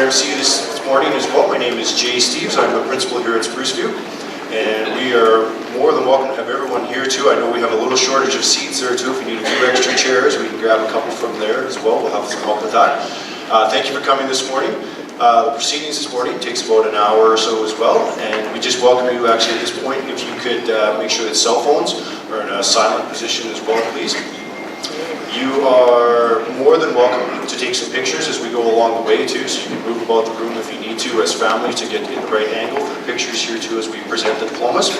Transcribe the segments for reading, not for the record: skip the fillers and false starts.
MC this morning as well. My name is Jay Steves. I'm the principal here at Spruce View, and we are more than welcome to have everyone here too. I know we have a little shortage of seats there too. If you need a few extra chairs, we can grab a couple from there as well. We'll have some help with that. Thank you for coming this morning. The proceedings this morning takes about an hour or so as well, and we just welcome you actually at this point. If you could make sure that cell phones are in a silent position as well, please. You are more than welcome to take some pictures as we go along the way too, so you can move about the room if you need to as families to get in the right angle for the pictures here too as we present the diplomas.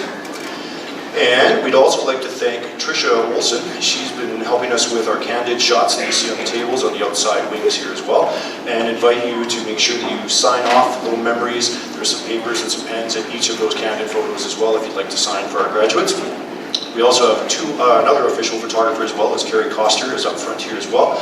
And we'd also like to thank Tricia Wilson. She's been helping us with our candid shots that you see on the tables on the outside wings here as well, and invite you to make sure that you sign off little memories. There's some papers and some pens in each of those candid photos as well if you'd like to sign for our graduates. We also have another official photographer as well, as Carrie Coster is up front here as well.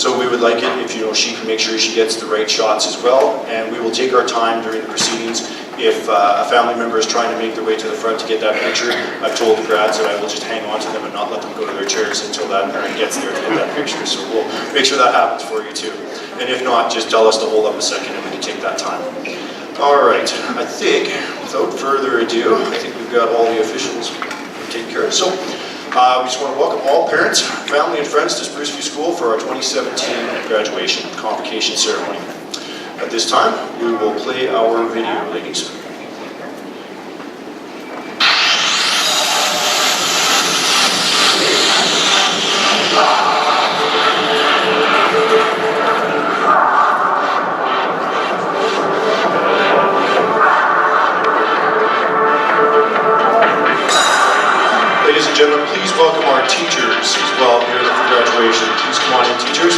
So we would like it if she can make sure she gets the right shots as well, and we will take our time during the proceedings. If a family member is trying to make their way to the front to get that picture, I've told the grads that I will just hang on to them and not let them go to their chairs until that parent gets there to get that picture. So we'll make sure that happens for you too. And if not, just tell us to hold up a second and we can take that time. All right, I think without further ado, I think we've got all the officials taken care of. So we just want to welcome all parents, family, and friends to Spruce View School for our 2017 graduation convocation ceremony. At this time, we will play our video, ladies. Ladies and gentlemen, please welcome our teachers as well here for graduation. Please come on in, teachers.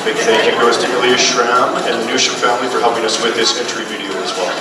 Big thank you goes to Ilya Schramm and the Newsham family for helping us with this entry video as well.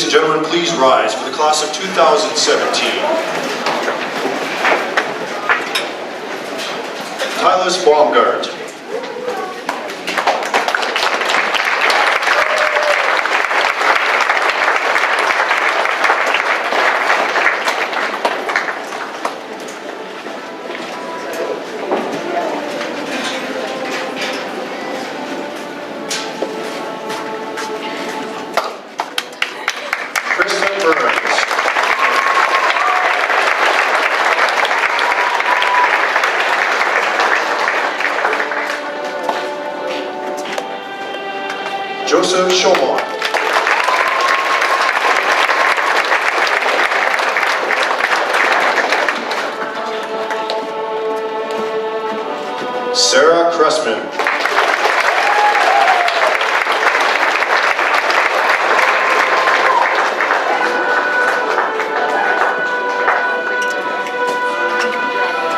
Ladies and gentlemen, please rise for the class of 2017. Tyler Baumgart. Joseph Shomon. Sarah Cressman.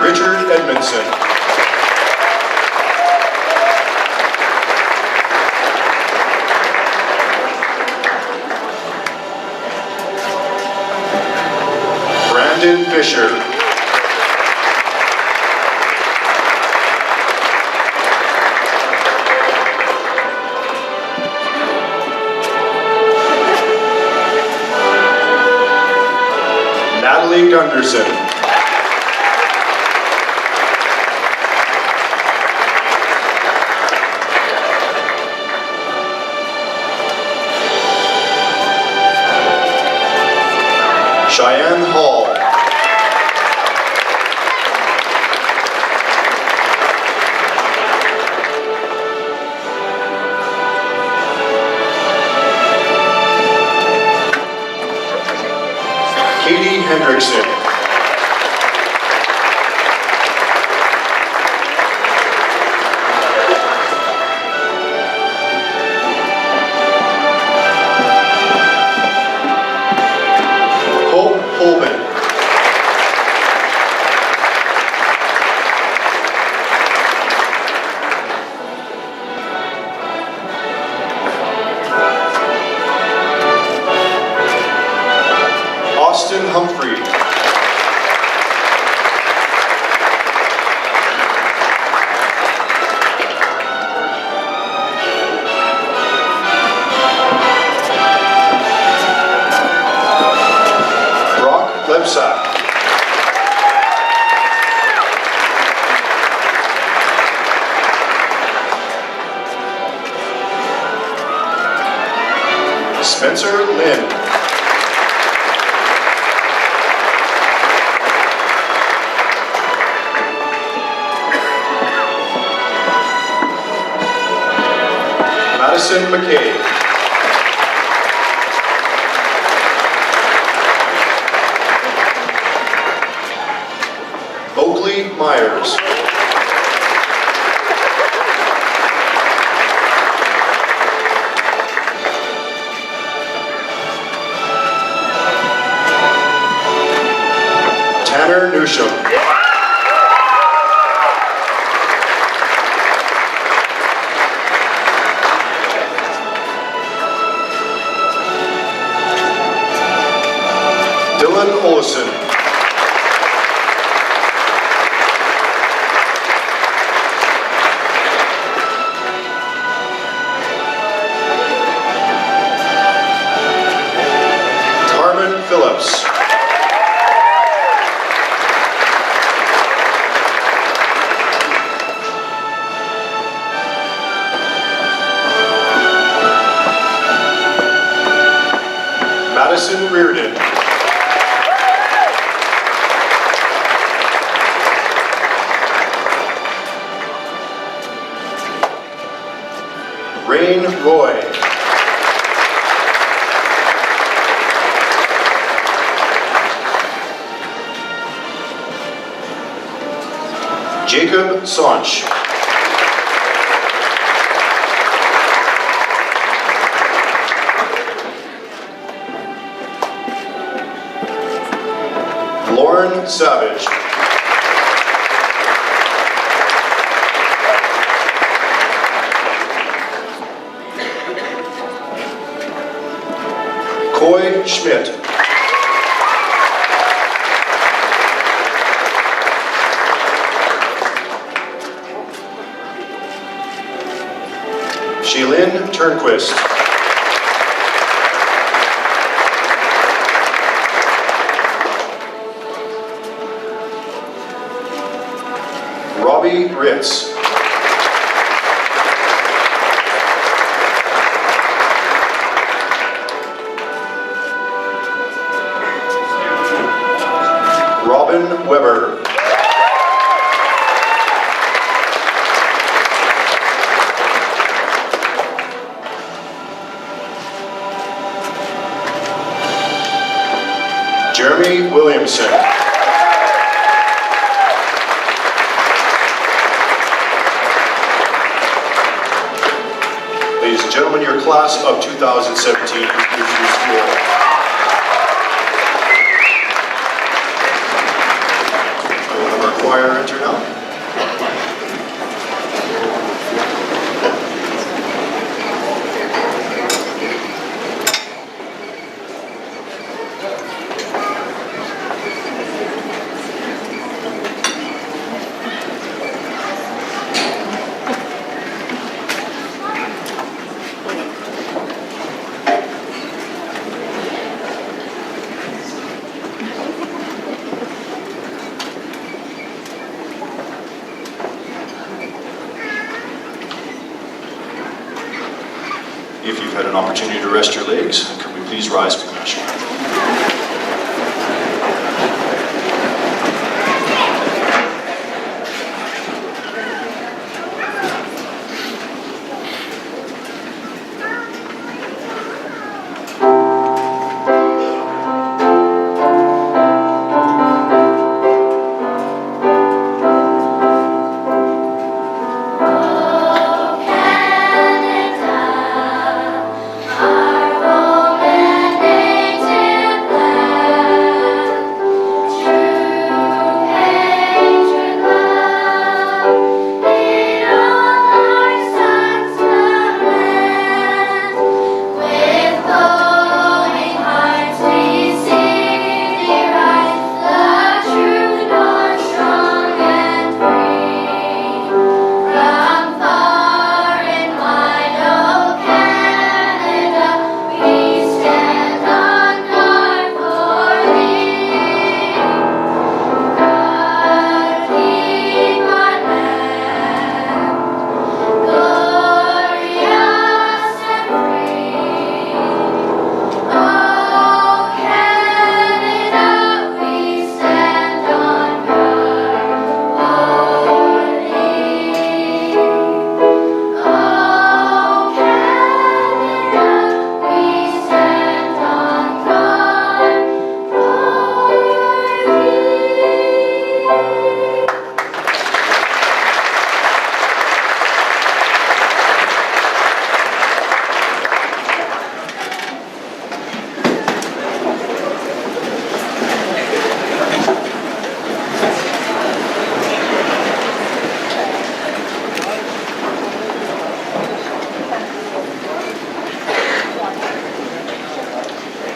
Richard Edmondson. Brandon Fisher. Natalie Gunderson. Cheyenne Hall. Katie Hendrickson. Hope Holman. Austin Humphrey. Brock Lebsack. Spencer Lynn. Madison McKay. Oakley Myers. Tanner Newsham. Dylan Olson. Tarman Phillips. Madison Reardon. Rain Roy. Jacob Saunch. Lauren Savage. Floyd Schmidt. Shaylin Turnquist. Robbie Ritz. Robin Weber. Jeremy Williamson. Ladies and gentlemen, your class of 2017 Spruce View School. We'll have our choir enter now. If you've had an opportunity to rest your legs, can we please rise for the national anthem?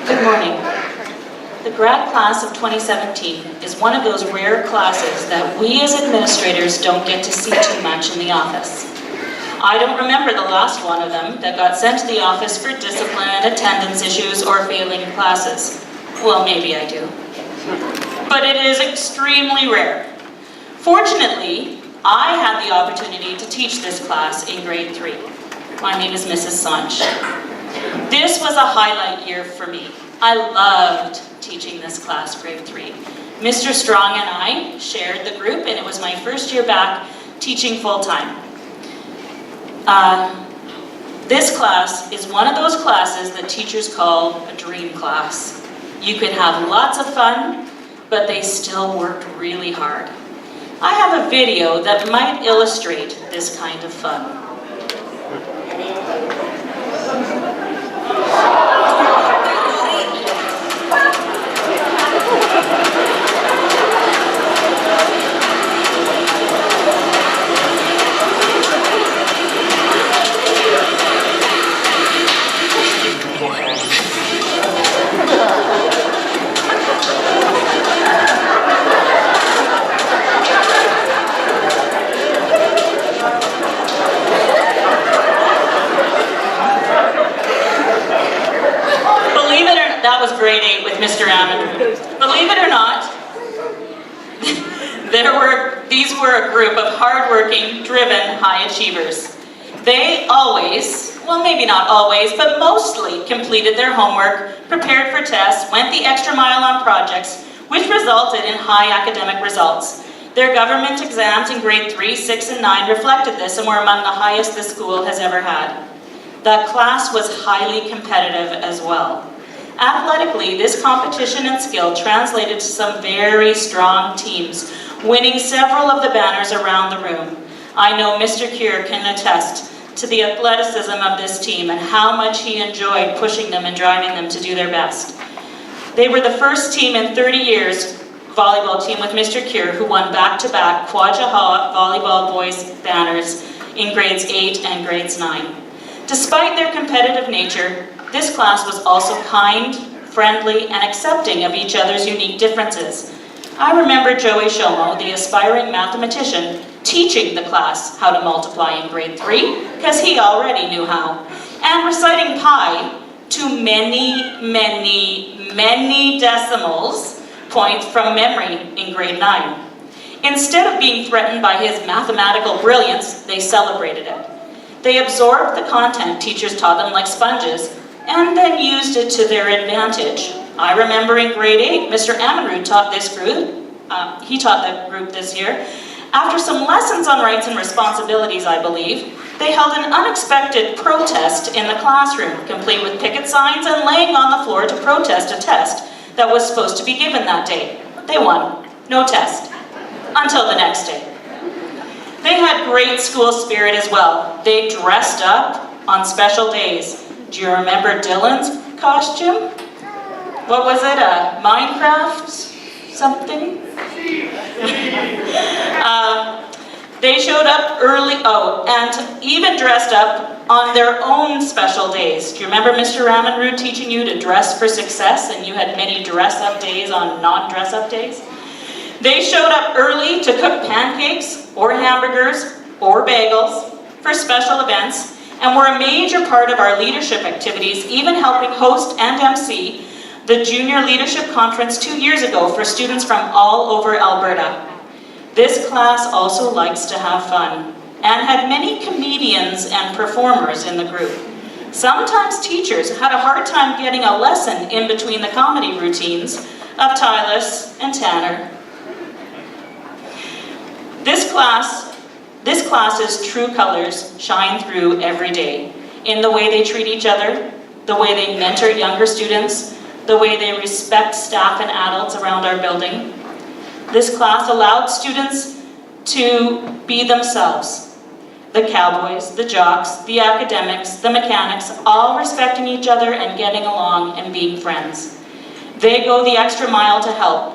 Good morning. The grad class of 2017 is one of those rare classes that we as administrators don't get to see too much in the office. I don't remember the last one of them that got sent to the office for discipline, attendance issues, or failing classes. Well, maybe I do. But it is extremely rare. Fortunately, I had the opportunity to teach this class in grade 3. My name is Mrs. Sanch. This was a highlight year for me. I loved teaching this class, grade 3. Mr. Strong and I shared the group, and it was my first year back teaching full-time. This class is one of those classes that teachers call a dream class. You could have lots of fun, but they still worked really hard. I have a video that might illustrate this kind of fun. Believe it or not, these were a group of hardworking, driven high achievers. They always, well maybe not always, but mostly completed their homework, prepared for tests, went the extra mile on projects, which resulted in high academic results. Their government exams in grade 3, 6, and 9 reflected this and were among the highest the school has ever had. The class was highly competitive as well. Athletically, this competition and skill translated to some very strong teams, winning several of the banners around the room. I know Mr. Cure can attest to the athleticism of this team and how much he enjoyed pushing them and driving them to do their best. They were the first team in 30 years, volleyball team with Mr. Cure, who won back-to-back Quadja volleyball boys banners in grades 8 and grades 9. Despite their competitive nature, this class was also kind, friendly, and accepting of each other's unique differences. I remember Joey Shomo, the aspiring mathematician, teaching the class how to multiply in grade 3, because he already knew how, and reciting pi to many decimals point from memory in grade 9. Instead of being threatened by his mathematical brilliance, they celebrated it. They absorbed the content teachers taught them like sponges, and then used it to their advantage. I remember in grade 8, Mr. Amonrood taught this group. He taught the group this year. After some lessons on rights and responsibilities, I believe, they held an unexpected protest in the classroom, complete with picket signs and laying on the floor to protest a test that was supposed to be given that day. They won. No test. Until the next day. They had great school spirit as well. They dressed up on special days. Do you remember Dylan's costume? What was it, a Minecraft something? They showed up early, and even dressed up on their own special days. Do you remember Mr. Amonrood teaching you to dress for success, and you had many dress-up days on non-dress-up days? They showed up early to cook pancakes, or hamburgers, or bagels for special events, and were a major part of our leadership activities, even helping host and MC the Junior Leadership Conference 2 years ago for students from all over Alberta. This class also likes to have fun, and had many comedians and performers in the group. Sometimes teachers had a hard time getting a lesson in between the comedy routines of Tylis and Tanner. This class's true colors shine through every day, in the way they treat each other, the way they mentor younger students, the way they respect staff and adults around our building. This class allowed students to be themselves. The cowboys, the jocks, the academics, the mechanics, all respecting each other and getting along and being friends. They go the extra mile to help.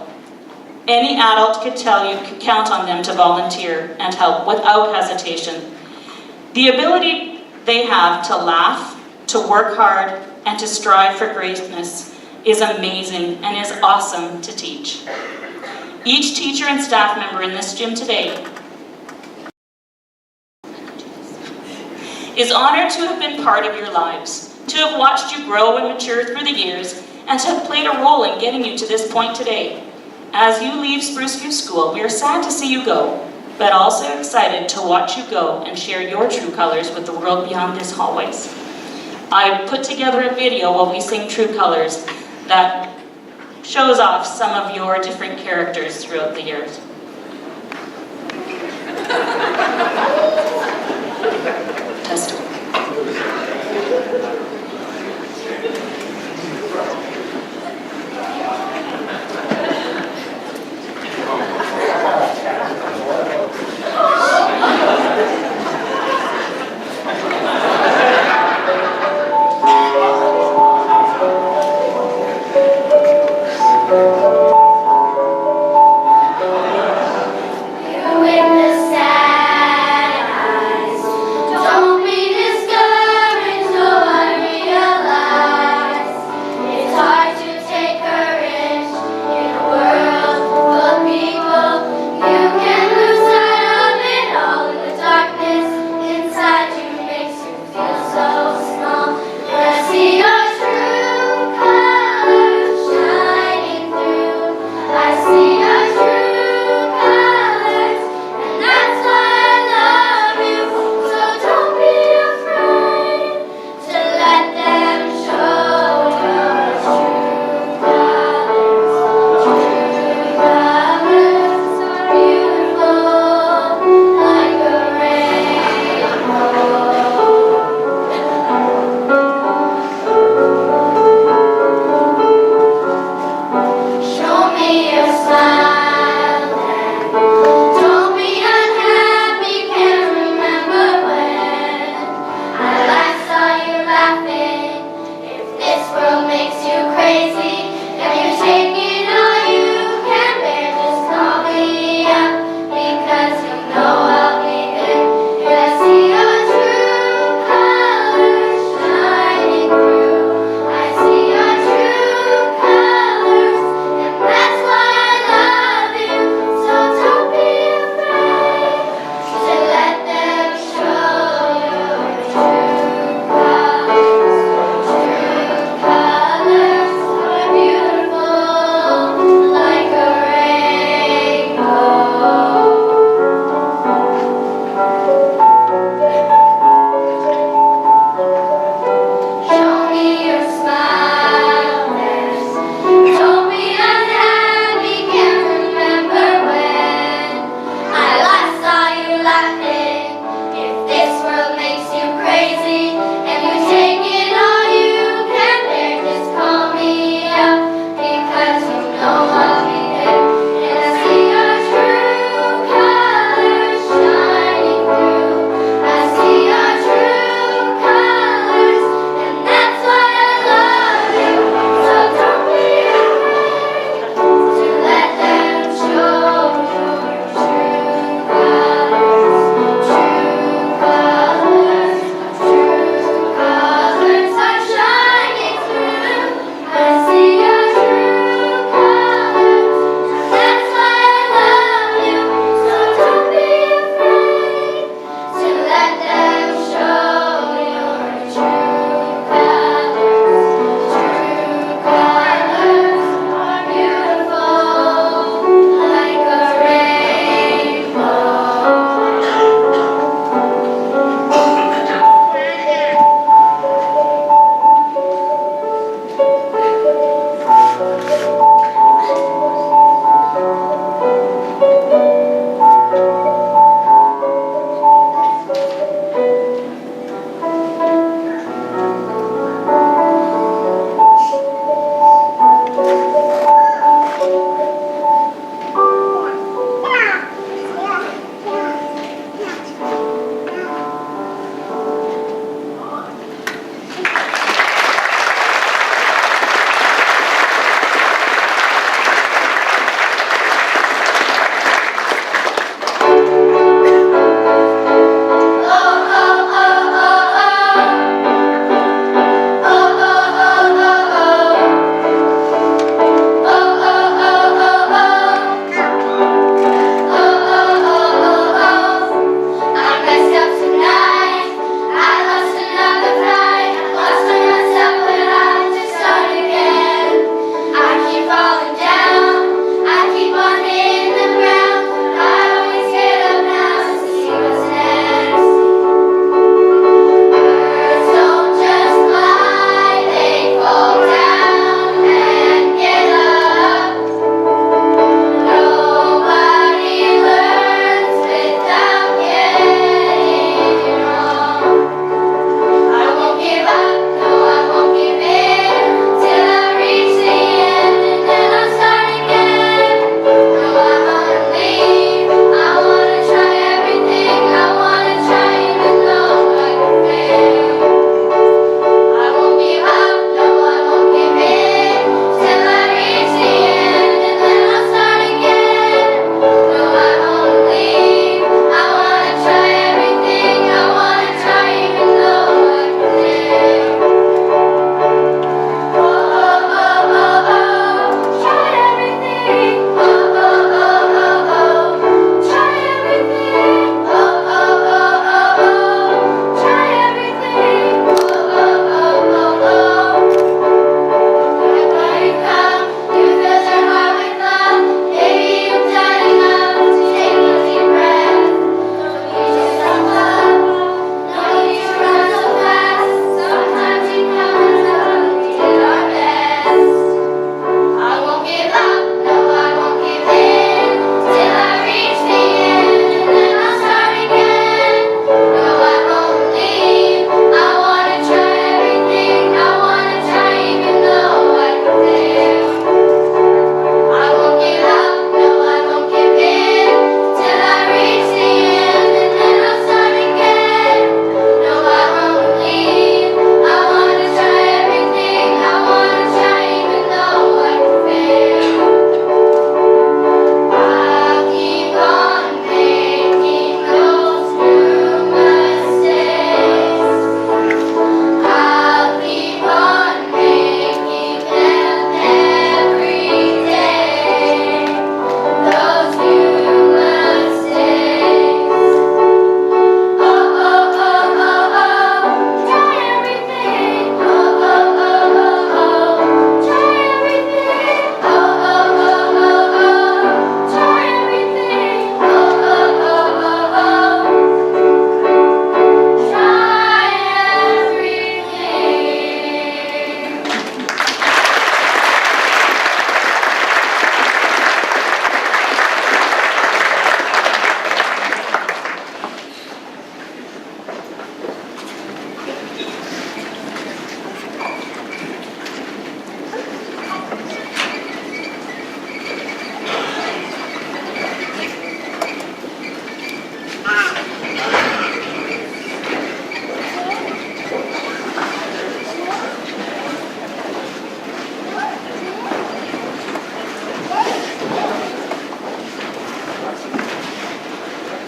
Any adult could tell you could count on them to volunteer and help without hesitation. The ability they have to laugh, to work hard, and to strive for greatness is amazing and is awesome to teach. Each teacher and staff member in this gym today is honored to have been part of your lives, to have watched you grow and mature through the years, and to have played a role in getting you to this point today. As you leave Spruce View School, we are sad to see you go, but also excited to watch you go and share your true colors with the world beyond these hallways. I put together a video while we sing True Colors that shows off some of your different characters throughout the years. Test.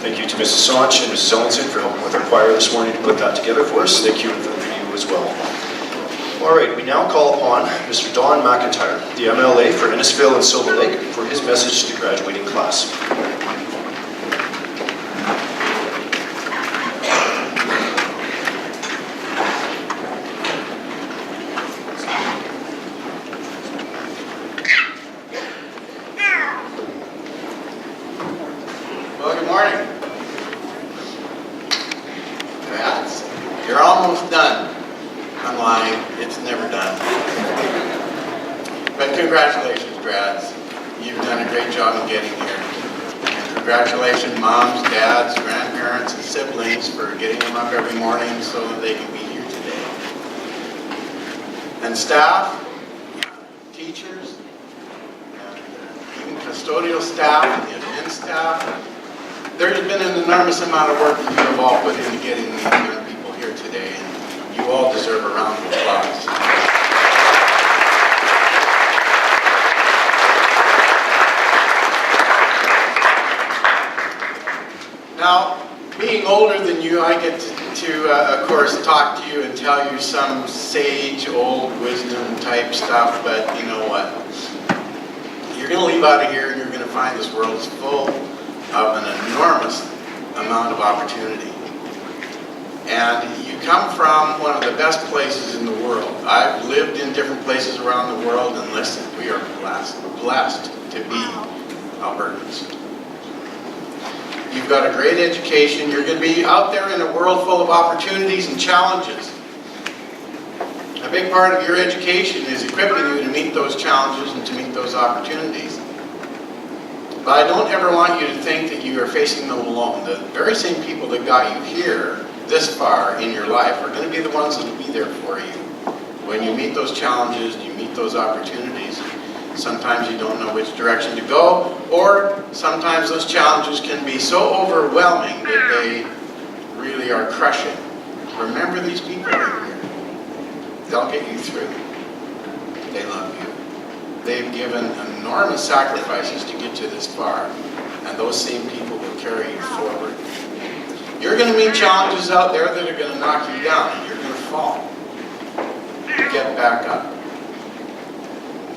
Thank you to Mrs. Sonch and Mrs. Ellingson for helping with our choir this morning to put that together for us. Thank you for you as well. All right, we now call upon Mr. Don McIntyre, the MLA for Innisfail and Silver Lake, for his message to the graduating class. Well, good morning. Grads, you're almost done. I'm lying, it's never done. But congratulations, grads. You've done a great job in getting here. And congratulations, moms, dads, grandparents, and siblings for getting them up every morning so that they can be here today. And staff, teachers, and even custodial staff, and the admin staff. There's been an enormous amount of work that you have all put into getting these young people here today, and you all deserve a round of applause. Now, being older than you, I get to of course, talk to you and tell you some sage, old wisdom type stuff, but you know what? You're going to leave out of here and you're going to find this world is full of an enormous amount of opportunity. And you come from one of the best places in the world. I've lived in different places around the world, and listen, we are blessed to be Albertans. You've got a great education. You're going to be out there in a world full of opportunities and challenges. A big part of your education is equipping you to meet those challenges and to meet those opportunities. But I don't ever want you to think that you are facing them alone. The very same people that got you here this far in your life are going to be the ones that will be there for you. When you meet those challenges, you meet those opportunities, sometimes you don't know which direction to go, or sometimes those challenges can be so overwhelming that they really are crushing. Remember these people right here. They'll get you through. They love you. They've given enormous sacrifices to get you this far, and those same people will carry you forward. You're going to meet challenges out there that are going to knock you down, and you're going to fall. Get back up.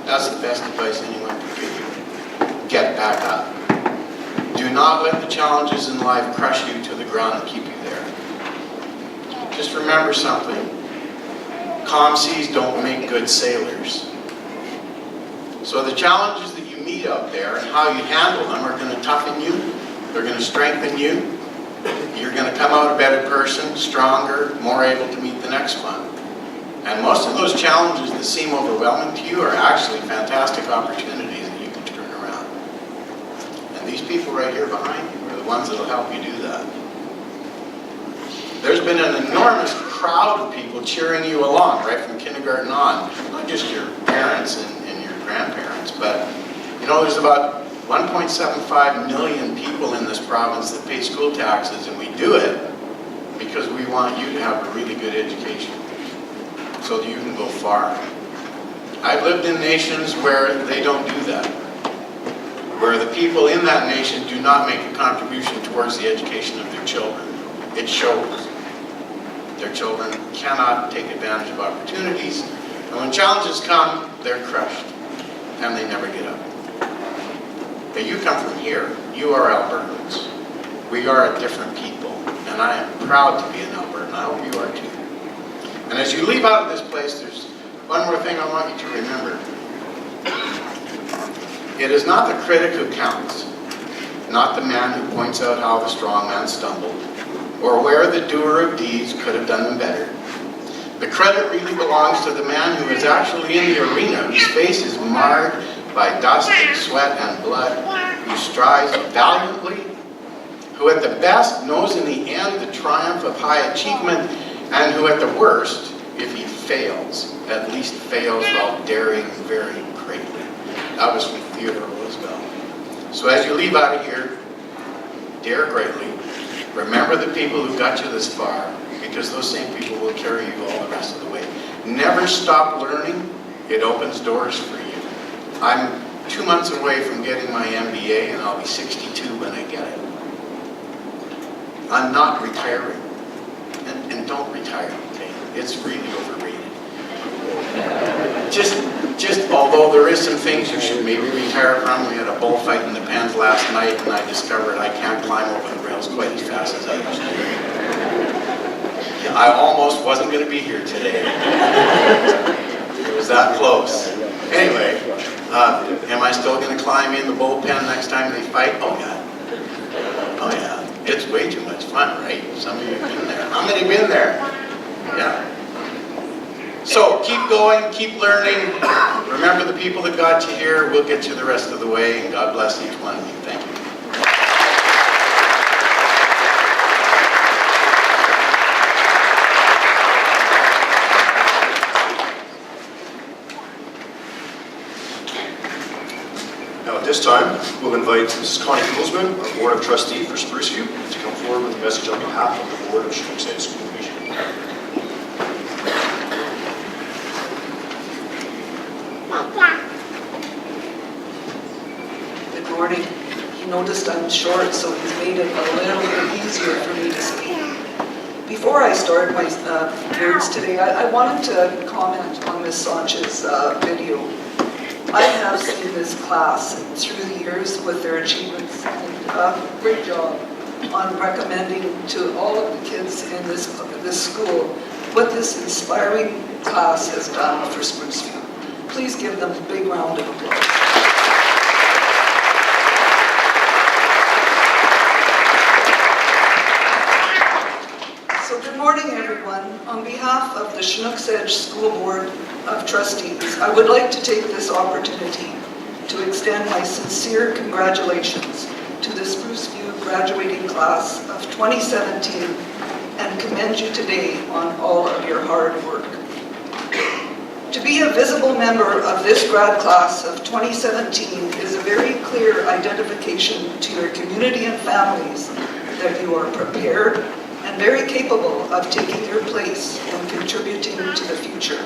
That's the best advice anyone can give you. Get back up. Do not let the challenges in life crush you to the ground and keep you there. Just remember something. Calm seas don't make good sailors. So the challenges that you meet out there and how you handle them are going to toughen you. They're going to strengthen you. You're going to come out a better person, stronger, more able to meet the next one. And most of those challenges that seem overwhelming to you are actually fantastic opportunities that you can turn around. And these people right here behind you are the ones that will help you do that. There's been an enormous crowd of people cheering you along right from kindergarten on. Not just your parents and your grandparents, but you know, there's about 1.75 million people in this province that pay school taxes, and we do it because we want you to have a really good education so that you can go far. I've lived in nations where they don't do that, where the people in that nation do not make a contribution towards the education of their children. It shows. Their children cannot take advantage of opportunities, and when challenges come, they're crushed, and they never get up. But you come from here. You are Albertans. We are a different people, and I am proud to be an Albertan. I hope you are too. And as you leave out of this place, there's one more thing I want you to remember. It is not the critic who counts, not the man who points out how the strong man stumbled, or where the doer of deeds could have done them better. The credit really belongs to the man who is actually in the arena, whose face is marred by dust and sweat and blood, who strives valiantly, who at the best knows in the end the triumph of high achievement, and who at the worst, if he fails, at least fails while daring very greatly. That was from Theodore Roosevelt. So as you leave out of here, dare greatly. Remember the people who got you this far, because those same people will carry you all the rest of the way. Never stop learning. It opens doors for you. I'm 2 months away from getting my MBA, and I'll be 62 when I get it. I'm not retiring. And don't retire, okay? It's really overrated. Just although there is some things you should maybe retire from. We had a bullfight in the pens last night, and I discovered I can't climb over the rails quite as fast as I used to. Yeah, I almost wasn't going to be here today. It was that close. Anyway, am I still going to climb in the bullpen next time they fight? Oh yeah. Oh yeah. It's way too much fun, right? Some of you have been there. How many been there? Yeah. So keep going, keep learning. Remember the people that got you here. We'll get you the rest of the way, and God bless each one of you. Thank you. Now at this time, we'll invite Mrs. Connie Koolsman, our Board of Trustee for Spruce View, to come forward with a message on behalf of the Board of Chinook School Division. Good morning. He noticed I'm short, so he's made it a little bit easier for me to speak. Before I start my words today, I wanted to comment on Ms. Sanchez's video. I have seen this class through the years with their achievements, and great job on recommending to all of the kids in this school what this inspiring class has done for Spruce View. Please give them a big round of applause. So good morning, everyone. On behalf of the Chinook's Edge School Board of Trustees, I would like to take this opportunity to extend my sincere congratulations to the Spruce View graduating class of 2017 and commend you today on all of your hard work. To be a visible member of this grad class of 2017 is a very clear identification to your community and families that you are prepared and very capable of taking your place and contributing to the future.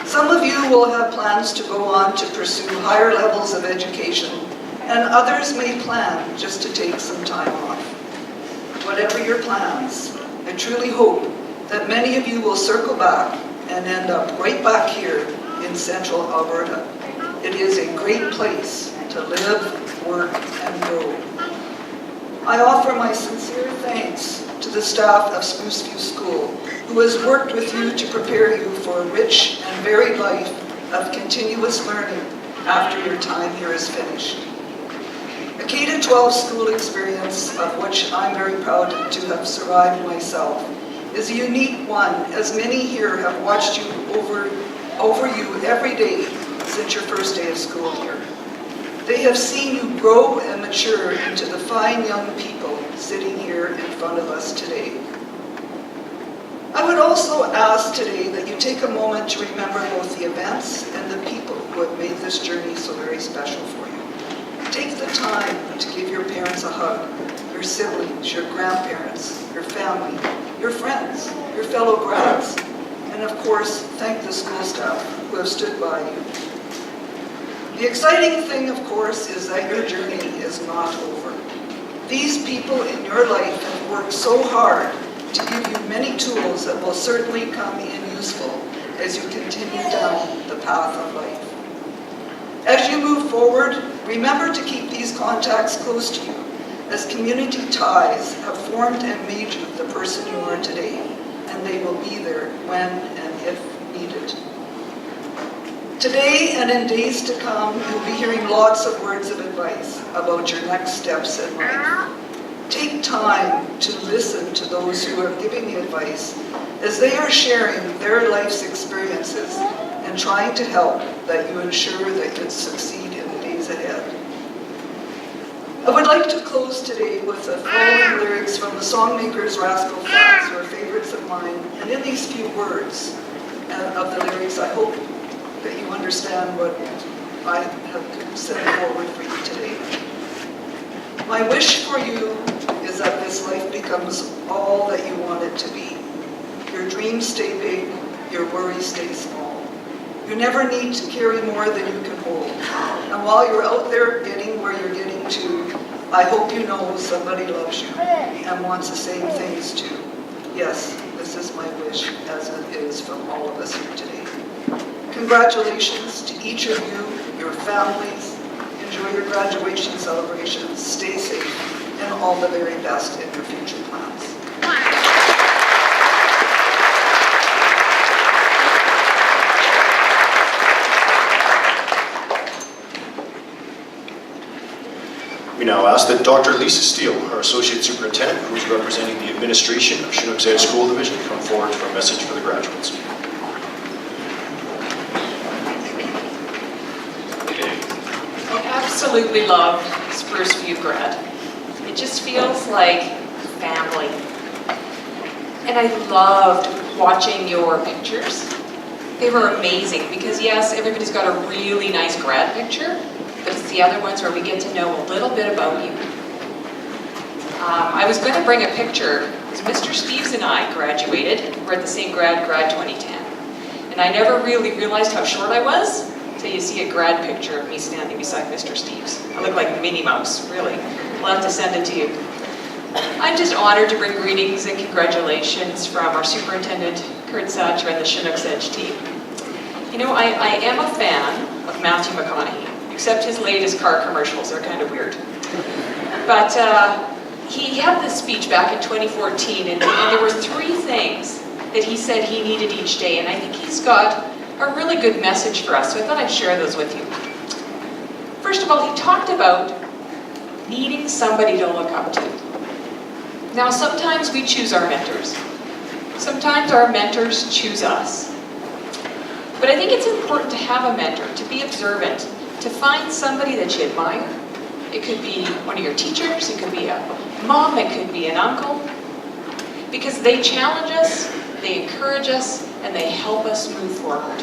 Some of you will have plans to go on to pursue higher levels of education, and others may plan just to take some time off. Whatever your plans, I truly hope that many of you will circle back and end up right back here in central Alberta. It is a great place to live, work, and grow. I offer my sincere thanks to the staff of Spruce View School, who has worked with you to prepare you for a rich and varied life of continuous learning after your time here is finished. A K-12 school experience, of which I'm very proud to have survived myself, is a unique one, as many here have watched you over you every day since your first day of school here. They have seen you grow and mature into the fine young people sitting here in front of us today. I would also ask today that you take a moment to remember both the events and the people who have made this journey so very special for you. Take the time to give your parents a hug, your siblings, your grandparents, your family, your friends, your fellow grads, and of course, thank the school staff who have stood by you. The exciting thing, of course, is that your journey is not over. These people in your life have worked so hard to give you many tools that will certainly come in useful as you continue down the path of life. As you move forward, remember to keep these contacts close to you, as community ties have formed and made you the person you are today, and they will be there when and if needed. Today and in days to come, you'll be hearing lots of words of advice about your next steps in life. Take time to listen to those who are giving you advice as they are sharing their life's experiences and trying to help that you ensure that you'll succeed in the days ahead. I would like to close today with the following lyrics from the songmakers Rascal Flatts, who are favorites of mine. And in these few words of the lyrics, I hope that you understand what I have set forward for you today. My wish for you is that this life becomes all that you want it to be. Your dreams stay big, your worries stay small. You never need to carry more than you can hold. And while you're out there getting where you're getting to, I hope you know somebody loves you and wants the same things too. Yes, this is my wish, as it is from all of us here today. Congratulations to each of you, your families. Enjoy your graduation celebrations, stay safe, and all the very best in your future plans. We now ask that Dr. Lisa Steele, our Associate Superintendent, who is representing the administration of Chinook's Edge School Division, come forward for a message for the graduates. I absolutely love Spruce View grad. It just feels like family. And I loved watching your pictures. They were amazing because yes, everybody's got a really nice grad picture, but it's the other ones where we get to know a little bit about you. I was going to bring a picture because Mr. Steves and I graduated. We're at the same grad 2010. And I never really realized how short I was until you see a grad picture of me standing beside Mr. Steves. I look like Minnie Mouse, really. I'll have to send it to you. I'm just honored to bring greetings and congratulations from our superintendent, Kurt Satcher, and the Chinook's Edge team. You know, I am a fan of Matthew McConaughey, except his latest car commercials are kind of weird. But he had this speech back in 2014, and there were 3 things that he said he needed each day, and I think he's got a really good message for us, so I thought I'd share those with you. First of all, he talked about needing somebody to look up to. Now, sometimes we choose our mentors. Sometimes our mentors choose us. But I think it's important to have a mentor, to be observant, to find somebody that you admire. It could be one of your teachers, it could be a mom, it could be an uncle, because they challenge us, they encourage us, and they help us move forward.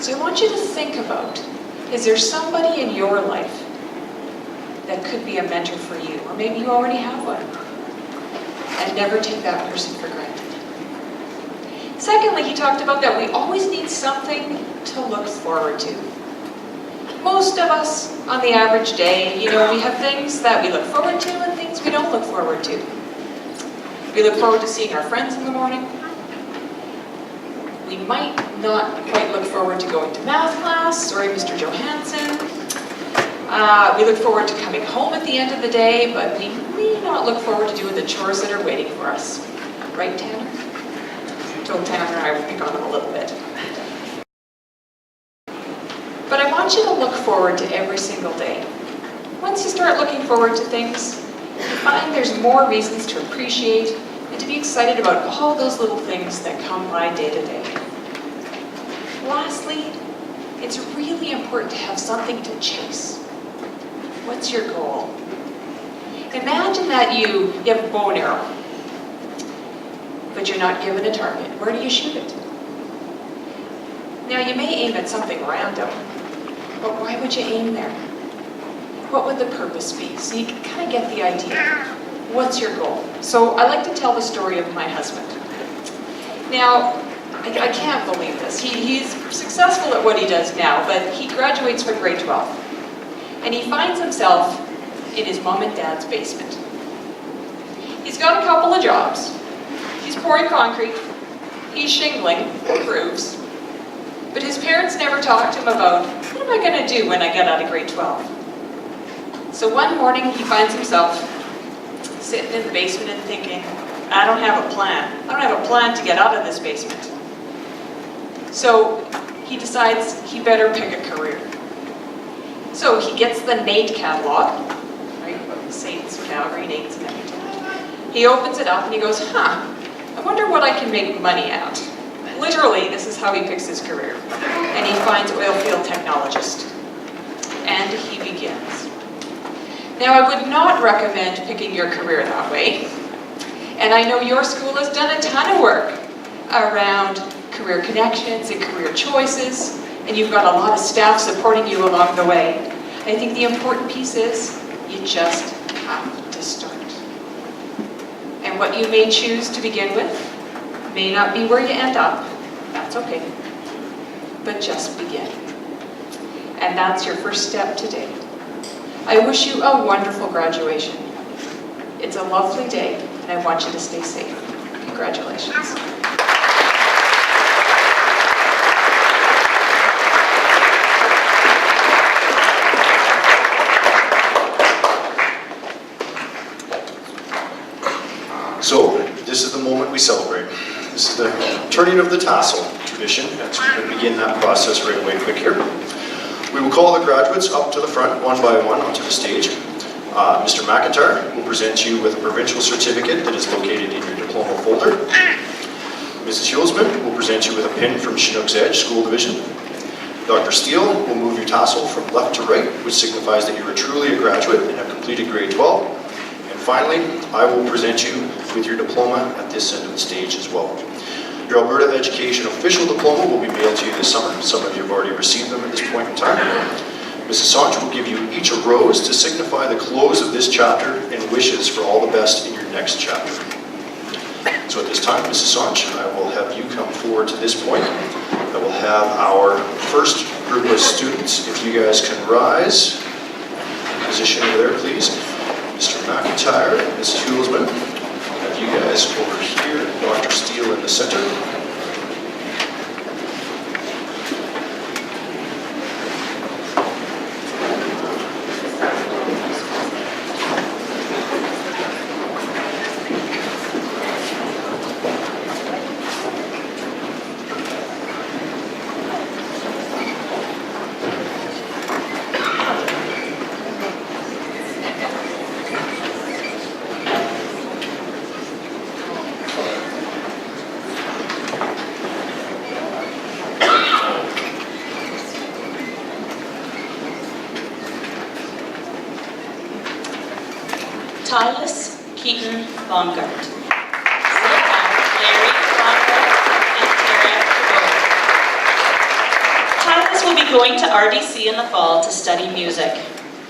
So I want you to think about, is there somebody in your life that could be a mentor for you? Or maybe you already have one. And never take that person for granted. Secondly, he talked about that we always need something to look forward to. Most of us, on the average day, you know, we have things that we look forward to and things we don't look forward to. We look forward to seeing our friends in the morning. We might not quite look forward to going to math class. Sorry, Mr. Johansson. We look forward to coming home at the end of the day, but we may not look forward to doing the chores that are waiting for us. Right, Tanner? I told Tanner and I would pick on him a little bit. But I want you to look forward to every single day. Once you start looking forward to things, you find there's more reasons to appreciate and to be excited about all those little things that come by day to day. Lastly, it's really important to have something to chase. What's your goal? Imagine that you have a bow and arrow, but you're not given a target. Where do you shoot it? Now, you may aim at something random, but why would you aim there? What would the purpose be? So you can kind of get the idea. What's your goal? So I like to tell the story of my husband. Now, I can't believe this. He's successful at what he does now, but he graduates from grade 12. And he finds himself in his mom and dad's basement. He's got a couple of jobs. He's pouring concrete. He's shingling roofs. But his parents never talked to him about, what am I going to do when I get out of grade 12? So one morning he finds himself sitting in the basement and thinking, I don't have a plan. I don't have a plan to get out of this basement. So he decides he better pick a career. So he gets the NATE catalog, right, about the Saints, Calgary, NATEs and everything. He opens it up and he goes, I wonder what I can make money at. Literally, this is how he picks his career. And he finds oilfield technologist. And he begins. Now, I would not recommend picking your career that way. And I know your school has done a ton of work around career connections and career choices, and you've got a lot of staff supporting you along the way. I think the important piece is you just have to start. And what you may choose to begin with may not be where you end up. That's okay. But just begin. And that's your first step today. I wish you a wonderful graduation. It's a lovely day, and I want you to stay safe. Congratulations. So, this is the moment we celebrate. This is the turning of the tassel tradition, and so we're going to begin that process right away quick here. We will call the graduates up to the front one by one onto the stage. Mr. McIntyre will present you with a provincial certificate that is located in your diploma folder. Mrs. Hulsman will present you with a pin from Chinook's Edge School Division. Dr. Steele will move your tassel from left to right, which signifies that you are truly a graduate and have completed grade 12. And finally, I will present you with your diploma at this end of the stage as well. Your Alberta Education official diploma will be mailed to you this summer. Some of you have already received them at this point in time. Mrs. Sonch will give you each a rose to signify the close of this chapter and wishes for all the best in your next chapter. So at this time, Mrs. Sonch, I will have you come forward to this point. I will have our first group of students, if you guys can rise. Position over there, please. Mr. McIntyre and Mrs. Hulsman. I'll have you guys over here, Dr. Steele in the center. Tylis Keaton Bongard. Larry Bongard and Tara Chabot. Tylis will be going to RDC in the fall to study music.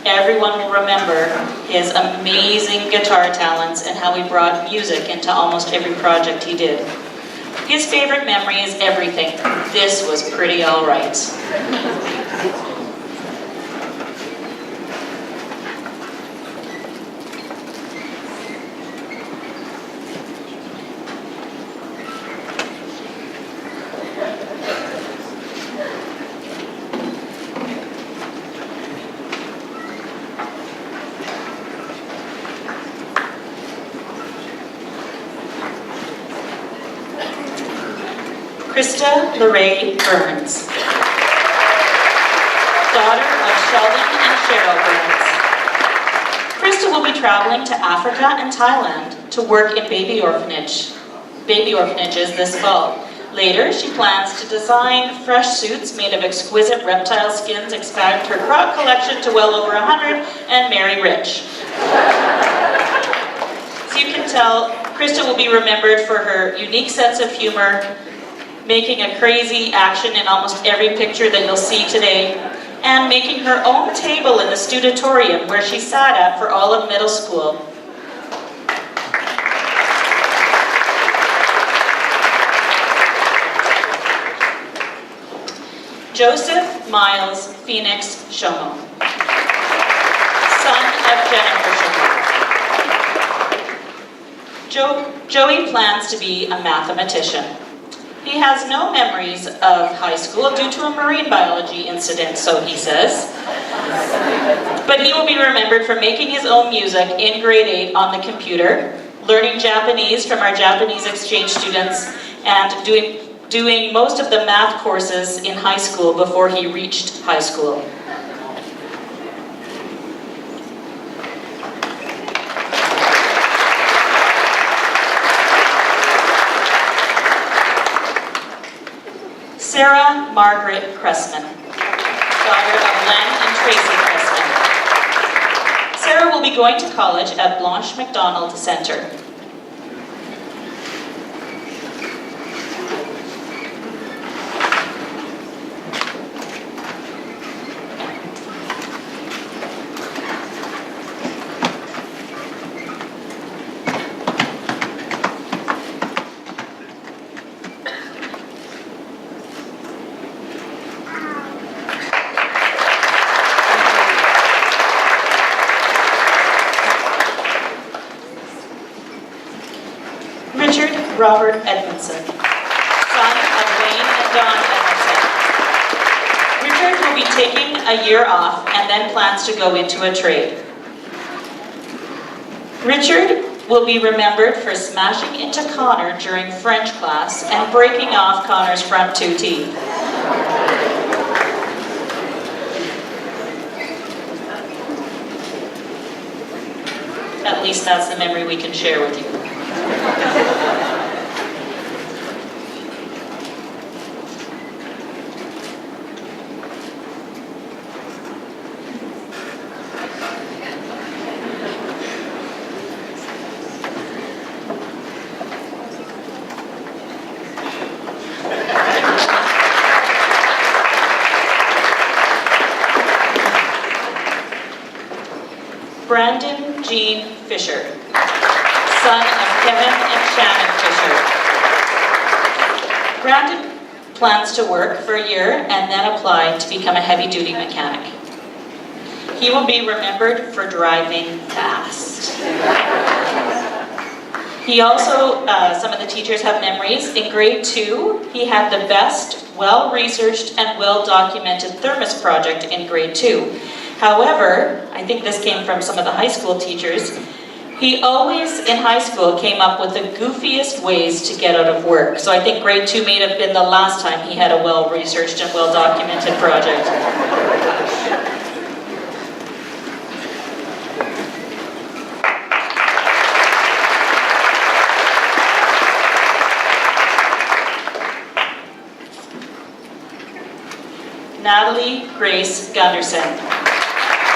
Everyone will remember his amazing guitar talents and how he brought music into almost every project he did. His favorite memory is everything. This was pretty all right. Krista Lorraine Burns, daughter of Sheldon and Cheryl Burns. Krista will be traveling to Africa and Thailand to work in baby orphanages this fall. Later, she plans to design fresh suits made of exquisite reptile skins, expand her croc collection to well over 100, and marry rich. As you can tell, Krista will be remembered for her unique sense of humor, making a crazy action in almost every picture that you'll see today, and making her own table in the studitorium where she sat at for all of middle school. Joseph Miles Phoenix Shomo, son of Jennifer Shomo. Joey plans to be a mathematician. He has no memories of high school due to a marine biology incident, so he says. But he will be remembered for making his own music in grade 8 on the computer, learning Japanese from our Japanese exchange students, and doing most of the math courses in high school before he reached high school. Sarah Margaret Cressman, daughter of Len and Tracy Cressman. Sarah will be going to college at Blanche Macdonald Center. Robert Edmondson, son of Wayne and Dawn Edmondson. Richard will be taking a year off and then plans to go into a trade. Richard will be remembered for smashing into Connor during French class and breaking off Connor's front two teeth. At least that's the memory we can share with you. Brandon Jean Fisher, son of Kevin and Shannon Fisher. Brandon plans to work for a year and then apply to become a heavy-duty mechanic. He will be remembered for driving fast. He also, some of the teachers have memories. In grade 2, he had the best, well-researched and well-documented thermos project in grade 2. However, I think this came from some of the high school teachers, he always, in high school, came up with the goofiest ways to get out of work. So I think grade 2 may have been the last time he had a well-researched and well-documented project. Natalie Grace Gunderson,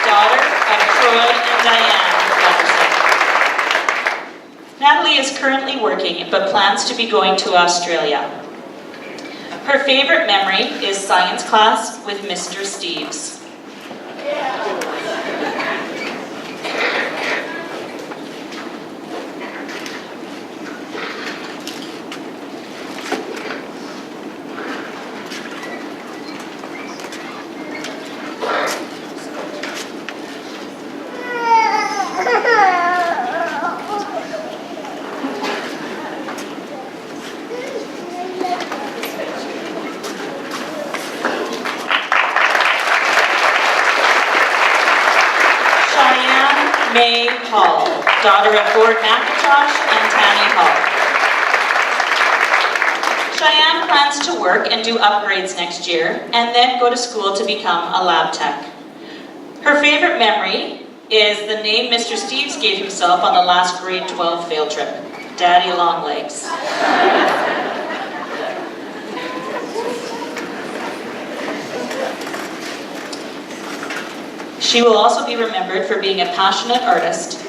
daughter of Troy and Diane Gunderson. Natalie is currently working, but plans to be going to Australia. Her favorite memory is science class with Mr. Steves. May Hall, daughter of Gord McIntosh and Tammy Hall. Cheyenne plans to work and do upgrades next year and then go to school to become a lab tech. Her favorite memory is the name Mr. Steves gave himself on the last grade 12 field trip, Daddy Longlegs. She will also be remembered for being a passionate artist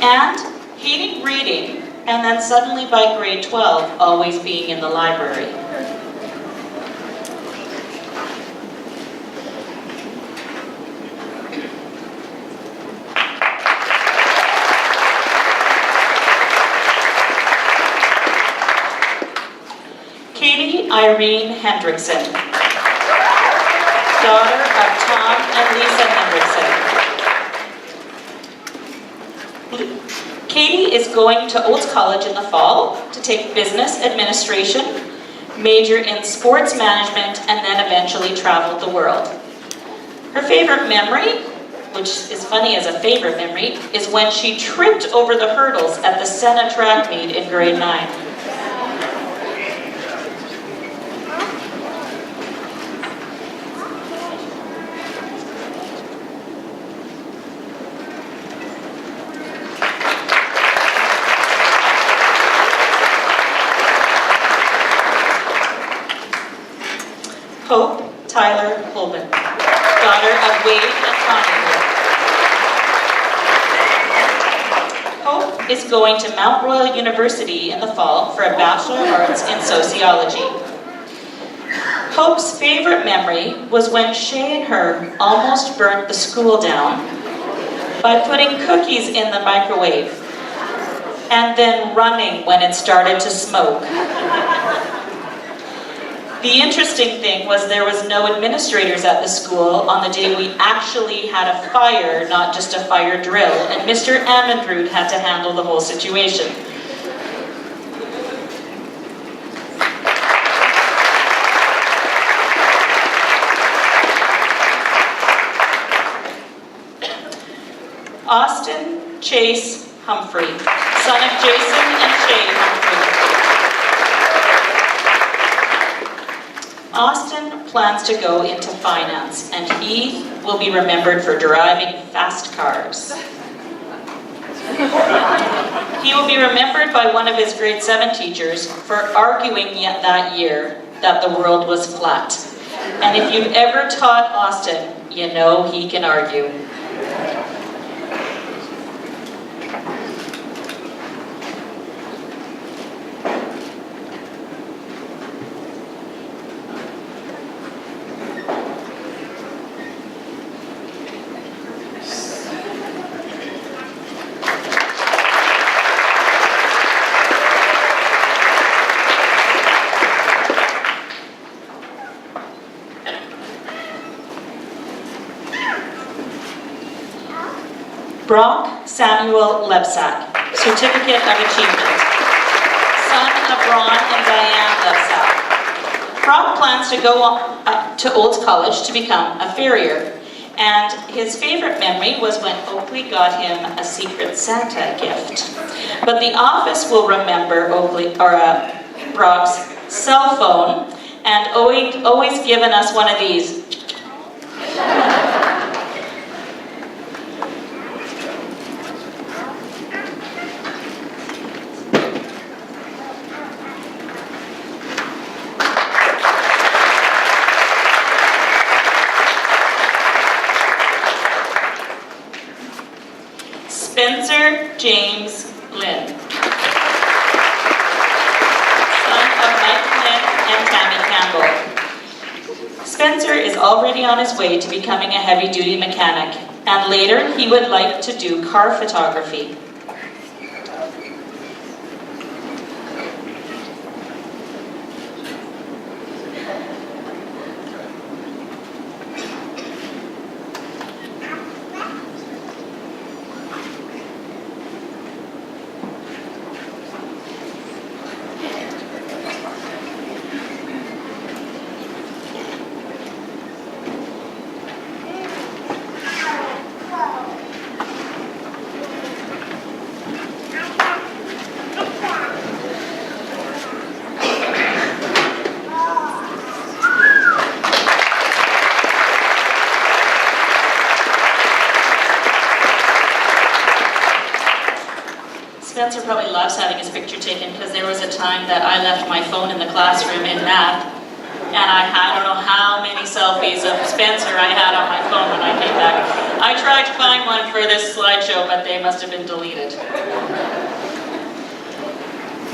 and hating reading, and then suddenly by grade 12, always being in the library. Katie Irene Hendrickson, daughter of Tom and Lisa Hendrickson. Katie is going to Olds College in the fall to take business administration, major in sports management, and then eventually travel the world. Her favorite memory, which is funny as a favorite memory, is when she tripped over the hurdles at the Senna track meet in grade 9. Hope Tyler Holben, daughter of Wade and Connie Holben. Hope is going to Mount Royal University in the fall for a Bachelor of Arts in Sociology. Hope's favorite memory was when Shay and her almost burnt the school down by putting cookies in the microwave and then running when it started to smoke. The interesting thing was there was no administrators at the school on the day we actually had a fire, not just a fire drill, and Mr. Amandrood had to handle the whole situation. Austin Chase Humphrey, son of Jason and Shay Humphrey. Austin plans to go into finance, and he will be remembered for driving fast cars. He will be remembered by one of his grade 7 teachers for arguing yet that year that the world was flat. And if you've ever taught Austin, you know he can argue. Brock Samuel Lebsack, Certificate of Achievement, son of Ron and Diane Lebsack. Brock plans to go to Olds College to become a farrier, and his favorite memory was when Oakley got him a Secret Santa gift. But the office will remember Brock's cell phone and always given us one of these. Spencer James Lynn, son of Mike Lynn and Tammy Campbell. Spencer is already on his way to becoming a heavy-duty mechanic, and later he would like to do car photography. Spencer probably loves having his picture taken because there was a time that I left my phone in the classroom in math, and I don't know how many selfies of Spencer I had on my phone when I came back. I tried to find one for this slideshow, but they must have been deleted.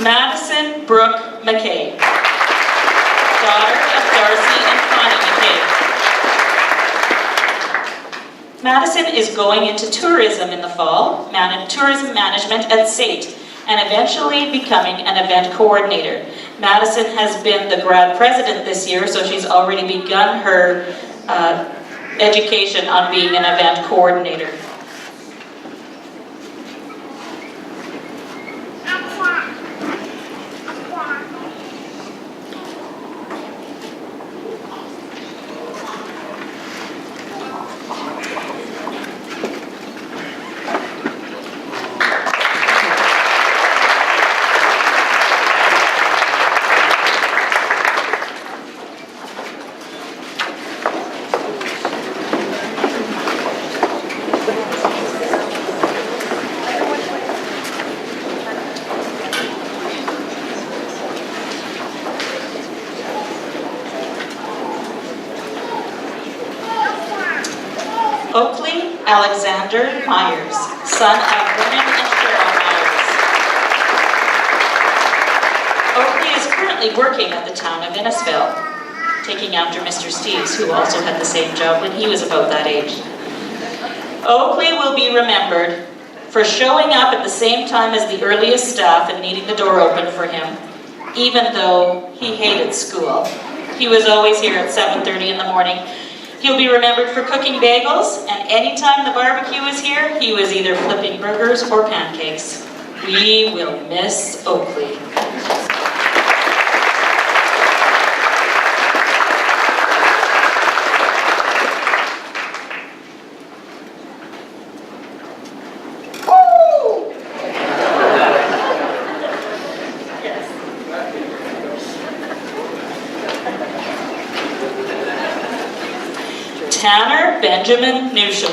Madison Brooke McKay, daughter of Darcy and Connie McKay. Madison is going into tourism in the fall, tourism management at SAIT, and eventually becoming an event coordinator. Madison has been the grad president this year, so she's already begun her education on being an event coordinator. Oakley Alexander Myers, son of Vernon and Cheryl Myers. Oakley is currently working at the town of Innisfil, taking after Mr. Steves, who also had the same job when he was about that age. Oakley will be remembered for showing up at the same time as the earliest staff and needing the door open for him, even though he hated school. He was always here at 7:30 in the morning. He'll be remembered for cooking bagels, and anytime the barbecue was here, he was either flipping burgers or pancakes. We will miss Oakley. Benjamin Newsham.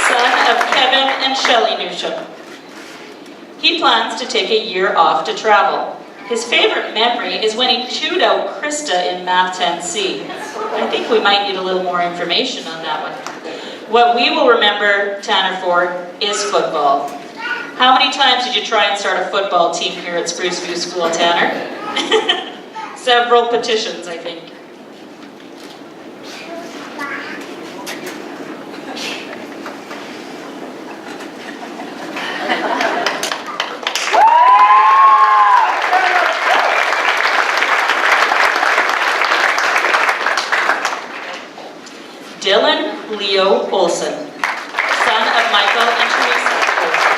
Son of Kevin and Shelley Newsham. He plans to take a year off to travel. His favorite memory is when he chewed out Krista in Math 10C. I think we might need a little more information on that one. What we will remember Tanner for is football. How many times did you try and start a football team here at Spruce View School, Tanner? Several petitions, I think. Dylan Leo Olson, son of Michael and Teresa Olson.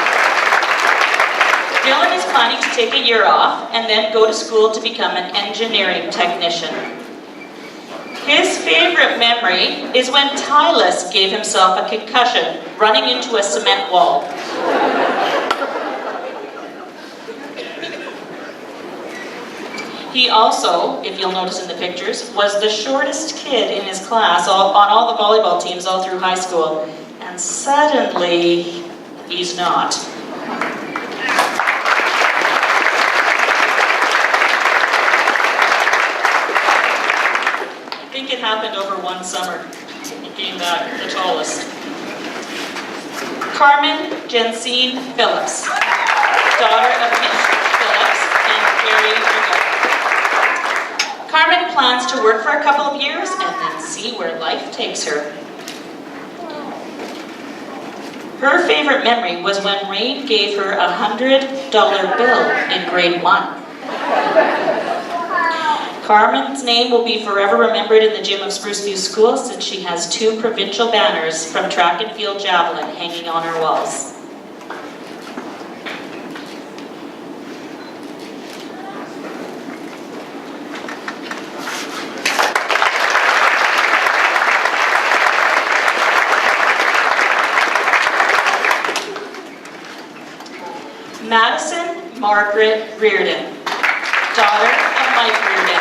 Dylan is planning to take a year off and then go to school to become an engineering technician. His favorite memory is when Tyler gave himself a concussion running into a cement wall. He also, if you'll notice in the pictures, was the shortest kid in his class on all the volleyball teams all through high school. And suddenly, he's not. I think it happened over one summer. He came back the tallest. Carmen Jensine Phillips, daughter of Mitch Phillips and Gary Rigo. Carmen plans to work for a couple of years and then see where life takes her. Her favorite memory was when Rain gave her a $100 bill in grade 1. Carmen's name will be forever remembered in the gym of Spruce View School since she has 2 provincial banners from track and field javelin hanging on her walls. Madison Margaret Reardon, daughter of Mike Reardon.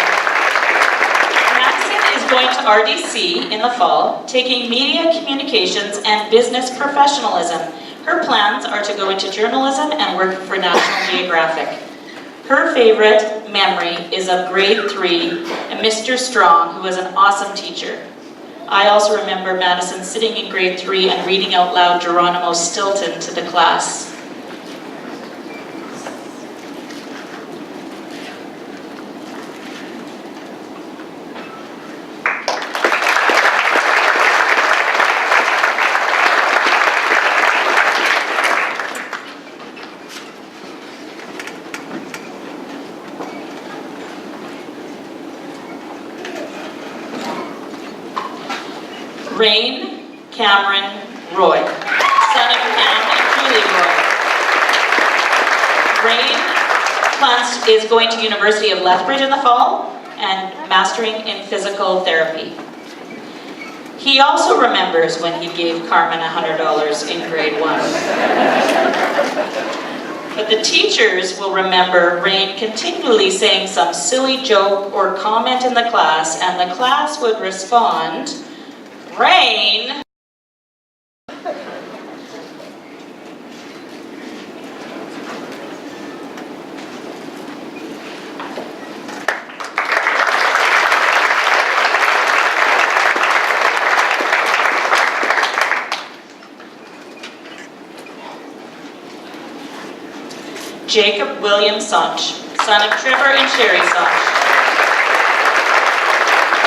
Madison is going to RDC in the fall, taking media communications and business professionalism. Her plans are to go into journalism and work for National Geographic. Her favorite memory is of grade 3 and Mr. Strong, who was an awesome teacher. I also remember Madison sitting in grade 3 and reading out loud Geronimo Stilton to the class. Rain Cameron Roy, son of Cam and Julie Roy. Rain is going to University of Lethbridge in the fall and mastering in physical therapy. He also remembers when he gave Carmen $100 in grade 1. But the teachers will remember Rain continually saying some silly joke or comment in the class, and the class would respond, Rain. Jacob William Sonch, son of Trevor and Sherry Sonch.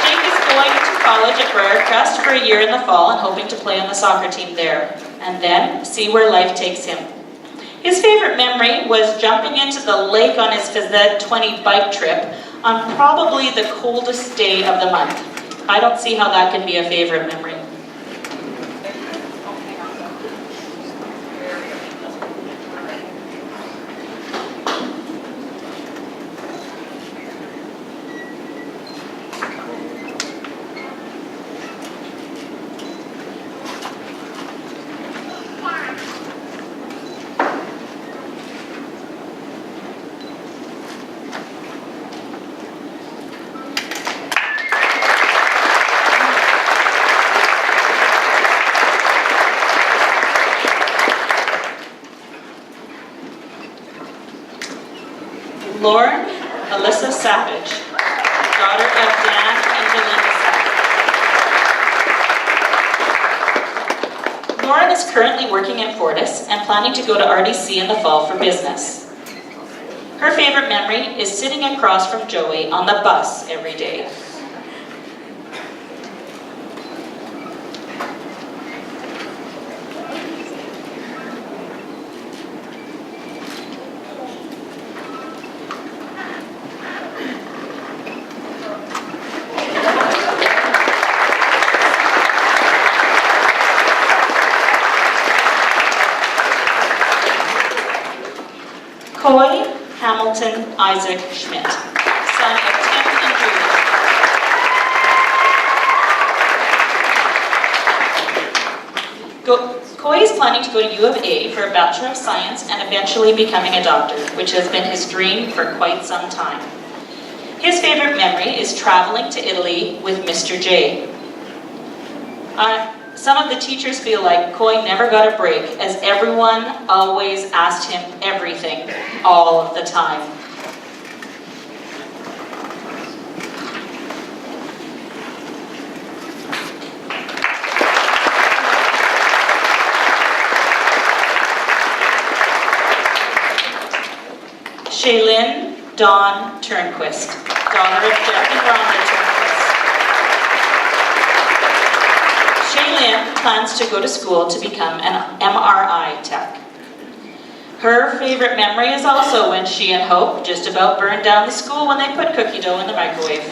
Jake is going to college at Briarcrest for a year in the fall and hoping to play on the soccer team there, and then see where life takes him. His favorite memory was jumping into the lake on his Phys 20 bike trip on probably the coldest day of the month. I don't see how that can be a favorite memory. Lauren Alyssa Savage, daughter of Dan and Belinda Savage. Lauren is currently working at Fortis and planning to go to RDC in the fall for business. Her favorite memory is sitting across from Joey on the bus every day. Coy Hamilton Isaac Schmidt, son of Tim and Julie. Coy is planning to go to U of A for a Bachelor of Science and eventually becoming a doctor, which has been his dream for quite some time. His favorite memory is traveling to Italy with Mr. J. Some of the teachers feel like Coy never got a break, as everyone always asked him everything, all of the time. Shaylin Dawn Turnquist, daughter of Jeff and Rhonda Turnquist. Shaylin plans to go to school to become an MRI tech. Her favorite memory is also when she and Hope just about burned down the school when they put cookie dough in the microwave.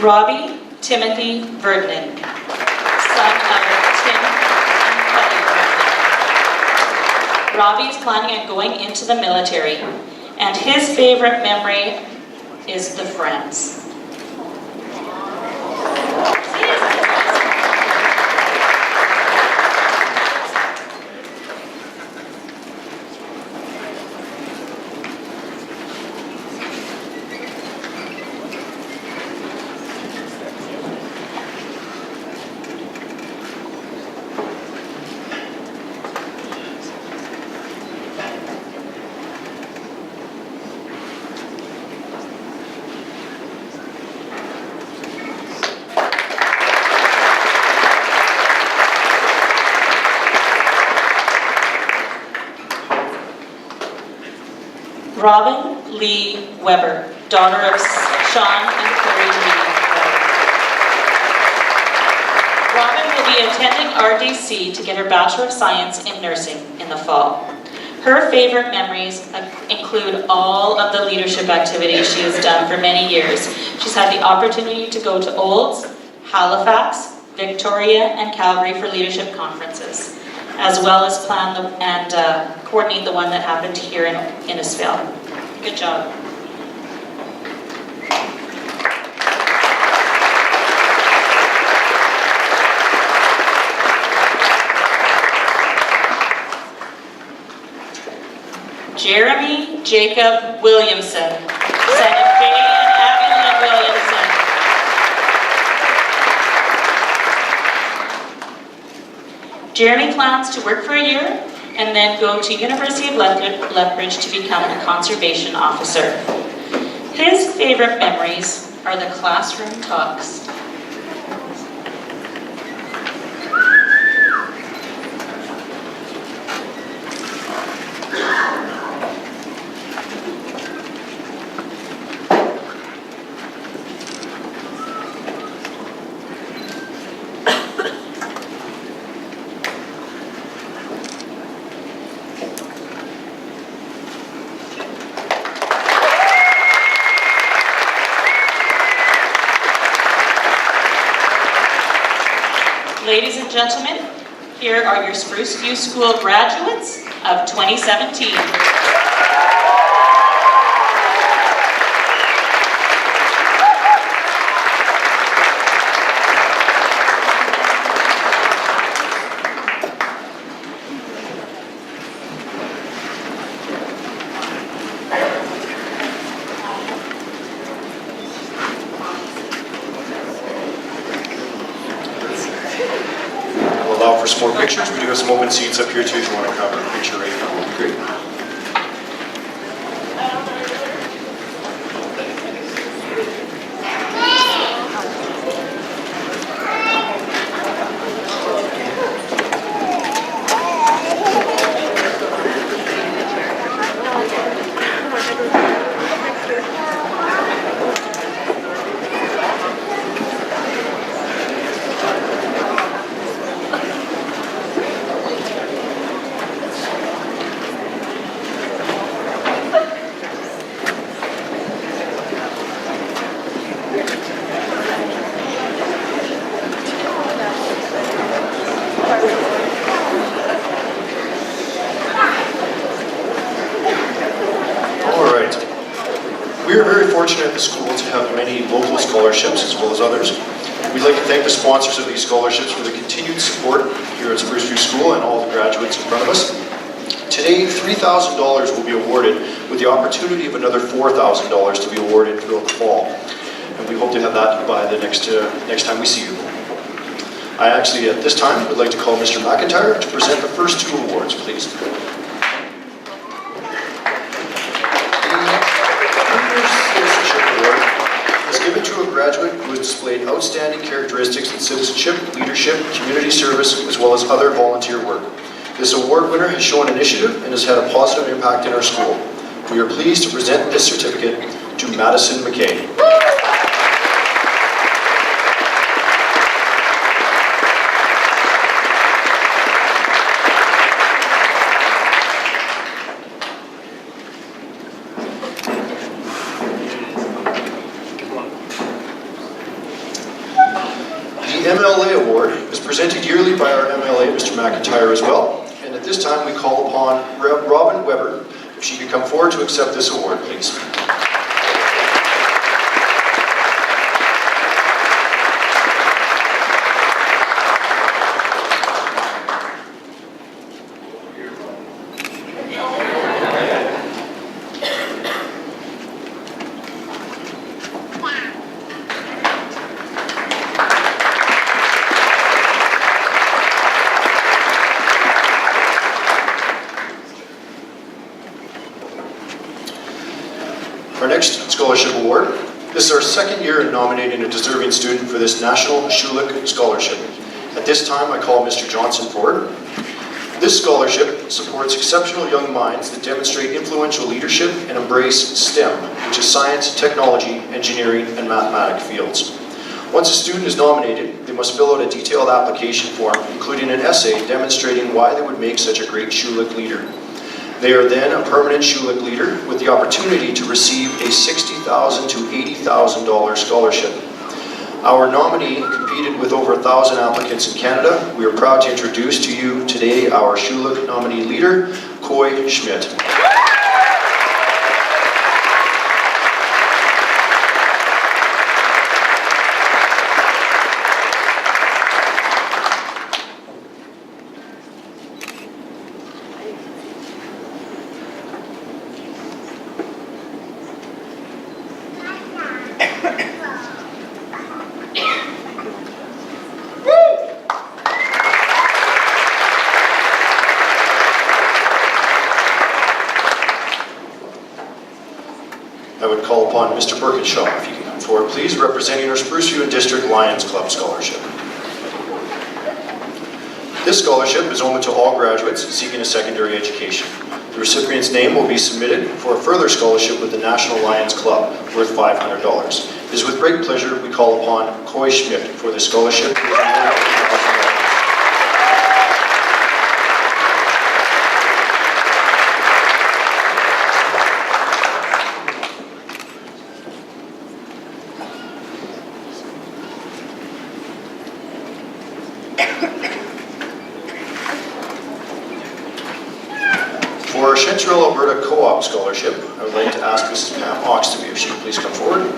Robbie Timothy Verdnan, son of Tim and Kelly Verdnan. Robbie is planning on going into the military, and his favorite memory is the friends. Robin Lee Weber, daughter of Sean and Carrie Lee Weber. Robin will be attending RDC to get her Bachelor of Science in Nursing in the fall. Her favorite memories include all of the leadership activities she has done for many years. She's had the opportunity to go to Olds, Halifax, Victoria, and Calgary for leadership conferences, as well as plan and coordinate the one that happened here in Innisfail. Good job. Jeremy Jacob Williamson, son of Jay and Abby Lynn Williamson. Jeremy plans to work for a year and then go to University of Lethbridge to become a conservation officer. His favorite memories are the classroom talks. Ladies and gentlemen, here are your Spruce View School graduates of 2017. for some more pictures. We do have some open seats up here too if you want to grab a picture right now. That would be great. We are very fortunate at the school to have many local scholarships as well as others. We'd like to thank the sponsors of these scholarships for the continued support here at Spruce View School and all the graduates in front of us. Today, $3,000 will be awarded with the opportunity of another $4,000 to be awarded throughout the fall. And we hope to have that by the next time we see you. I actually, at this time, would like to call Mr. McIntyre to present the first two awards, please. Given to a graduate who has displayed outstanding characteristics in citizenship, leadership, community service, as well as other volunteer work. This award winner has shown initiative and has had a positive impact in our school. We are pleased to present this certificate to Madison McKay. The MLA Award is presented yearly by our MLA, Mr. McIntyre, as well. And at this time, we call upon Robin Weber, if she could come forward to accept this award, please. Our next scholarship award. This is our second year in nominating a deserving student for this National Schulich Scholarship. At this time, I call Mr. Johnson forward. This scholarship supports exceptional young minds that demonstrate influential leadership and embrace STEM, which is science, technology, engineering, and mathematics fields. Once a student is nominated, they must fill out a detailed application form, including an essay demonstrating why they would make such a great Schulich leader. They are then a permanent Schulich leader with the opportunity to receive a $60,000 to $80,000 scholarship. Our nominee competed with over 1,000 applicants in Canada. We are proud to introduce to you today our Schulich nominee leader, Coy Schmidt. I would call upon Mr. Birkinshaw, if you can come forward, please, representing our Spruce View and District Lions Club Scholarship. This scholarship is open to all graduates seeking a secondary education. The recipient's name will be submitted for a further scholarship with the National Lions Club, worth $500. It is with great pleasure we call upon Coy Schmidt for this scholarship. For our Chanterelle, Alberta Co-op Scholarship, I would like to ask Mrs. Pam Oxtoby if she would please come forward.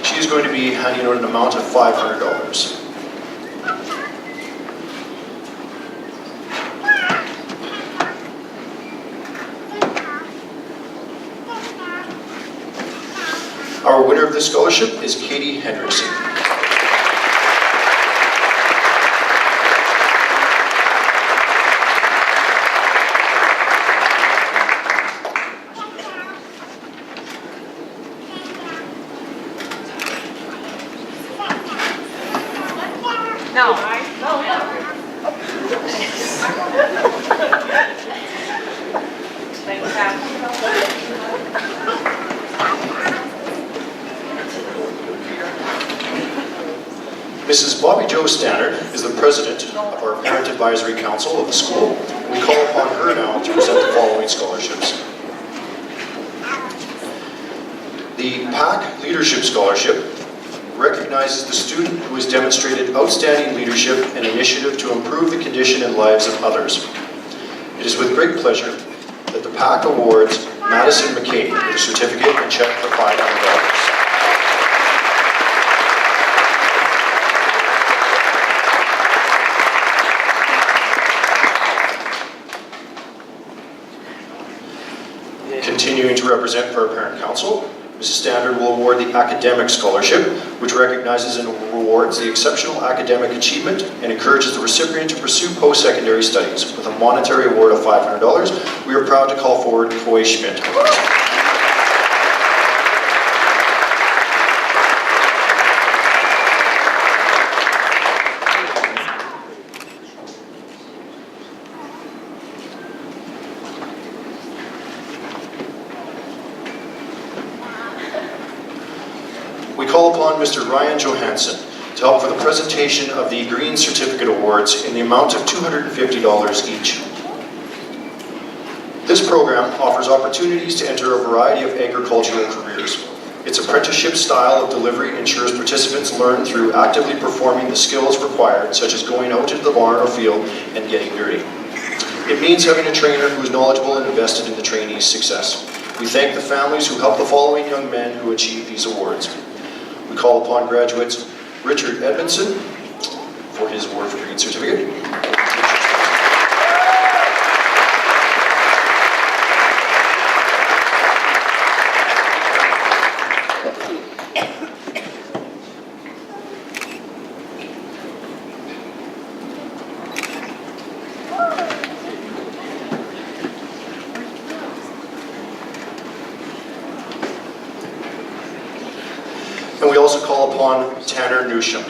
She is going to be handing out an amount of $500. Our winner of this scholarship is Katie Hendrickson. No. Thanks, Mrs. Bobby Jo Stannard is the president of our Parent Advisory Council of the school. We call upon her now to present the following scholarships. The PAC Leadership Scholarship recognizes the student who has demonstrated outstanding leadership and initiative to improve the condition and lives of others. It is with great pleasure that the PAC awards Madison McKay with a certificate and check for $500. Continuing to represent for our parent council, Mrs. Stannard will award the Academic Scholarship, which recognizes and rewards the exceptional academic achievement and encourages the recipient to pursue post-secondary studies. With a monetary award of $500, we are proud to call forward Coy Schmidt. We call upon Mr. Ryan Johansson to help for the presentation of the Green Certificate Awards in the amount of $250 each. This program offers opportunities to enter a variety of agricultural careers. Its apprenticeship style of delivery ensures participants learn through actively performing the skills required, such as going out into the barn or field and getting dirty. It means having a trainer who is knowledgeable and invested in the trainee's success. We thank the families who help the following young men who achieve these awards. We call upon graduates Richard Edmondson for his award for Green Certificate. And we also call upon Tanner Newsham.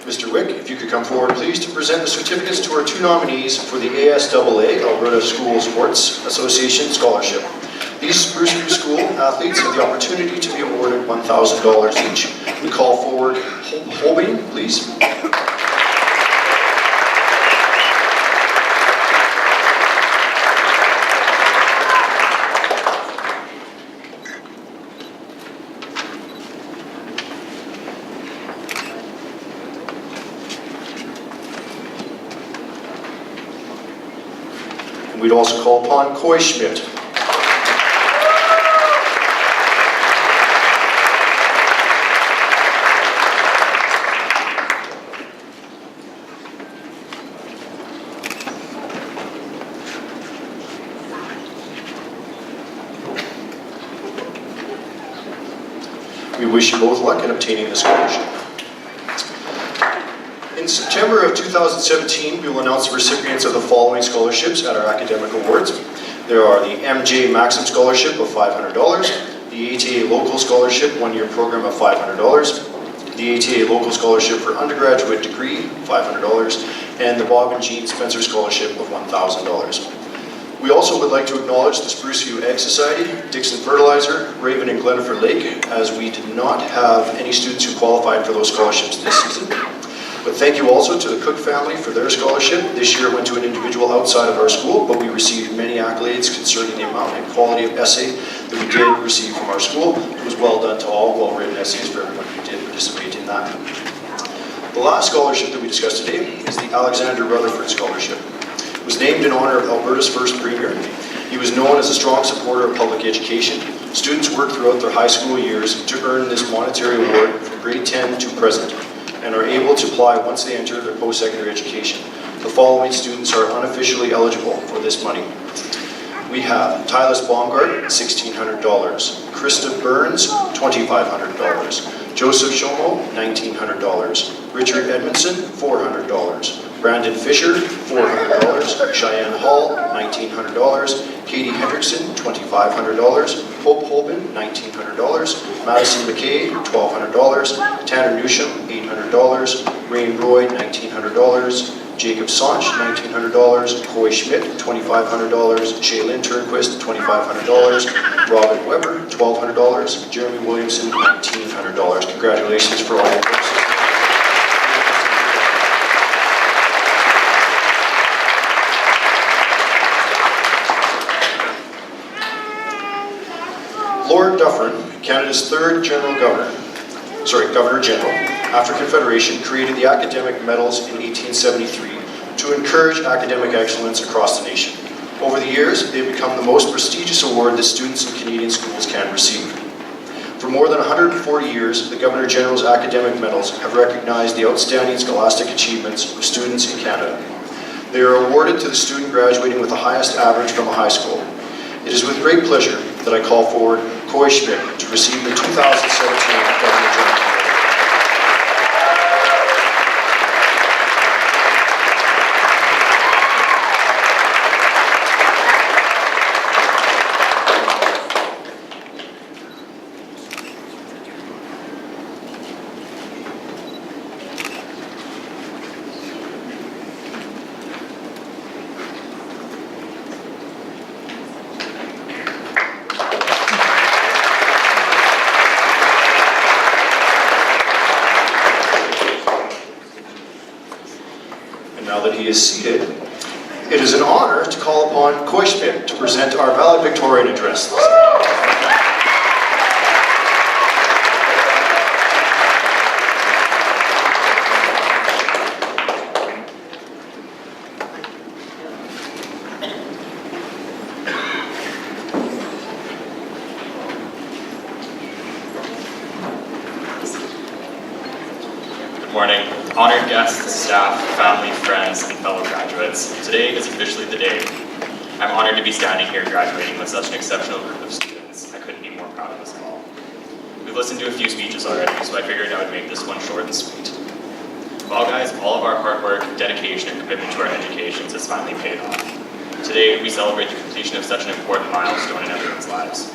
Mr. Wick, if you could come forward, please, to present the certificates to our two nominees for the ASAA, Alberta School Sports Association Scholarship. These Spruce View School athletes have the opportunity to be awarded $1,000 each. We call forward Holbein, please. We'd also call upon Coy Schmidt. We wish you both luck in obtaining the scholarship. In September of 2017, we will announce the recipients of the following scholarships at our academic awards. There are the MJ Maxim Scholarship of $500, the ATA Local Scholarship one-year program of $500, the ATA Local Scholarship for undergraduate degree, $500, and the Bob and Jean Spencer Scholarship of $1,000. We also would like to acknowledge the Spruce View Ag Society, Dixon Fertilizer, Raven and Glenford Lake, as we did not have any students who qualified for those scholarships this season. But thank you also to the Cook family for their scholarship. This year it went to an individual outside of our school, but we received many accolades concerning the amount and quality of essay that we did receive from our school. It was well done to all, well-written essays for everyone who did participate in that. The last scholarship that we discussed today is the Alexander Rutherford Scholarship. It was named in honor of Alberta's first premier. He was known as a strong supporter of public education. Students worked throughout their high school years to earn this monetary award from grade 10 to present. and are able to apply once they enter their post-secondary education. The following students are unofficially eligible for this money. We have Tyler Baumgart, $1,600. Krista Burns, $2,500. Joseph Shomo, $1,900. Richard Edmondson, $400. Brandon Fisher, $400. Cheyenne Hall, $1,900. Katie Hendrickson, $2,500. Hope Holben, $1,900. Madison McKay, $1,200. Tanner Newsham, $800. Rain Roy, $1,900. Jacob Sonch, $1,900. Coy Schmidt, $2,500. Shaylin Turnquist, $2,500. Robin Weber, $1,200. Jeremy Williamson, $1,900. Congratulations for all of those. Lord Dufferin, Canada's third Governor General, after Confederation, created the Academic Medals in 1873 to encourage academic excellence across the nation. Over the years, they've become the most prestigious award that students in Canadian schools can receive. For more than 140 years, the Governor General's Academic Medals have recognized the outstanding scholastic achievements of students in Canada. They are awarded to the student graduating with the highest average from a high school. It is with great pleasure that I call forward Coy Schmidt to receive the 2017 Governor General. Now that he is seated, it is an honor to call upon Coy Schmidt to present our valedictorian address. Good morning. Honored guests, staff, family, friends, and fellow graduates. Today is officially the day. I'm honored to be standing here graduating with such an exceptional group of students. I couldn't be more proud of us all. We've listened to a few speeches already, so I figured I would make this one short and sweet. Well, guys, all of our hard work, dedication, and commitment to our educations has finally paid off. Today, we celebrate the completion of such an important milestone in everyone's lives.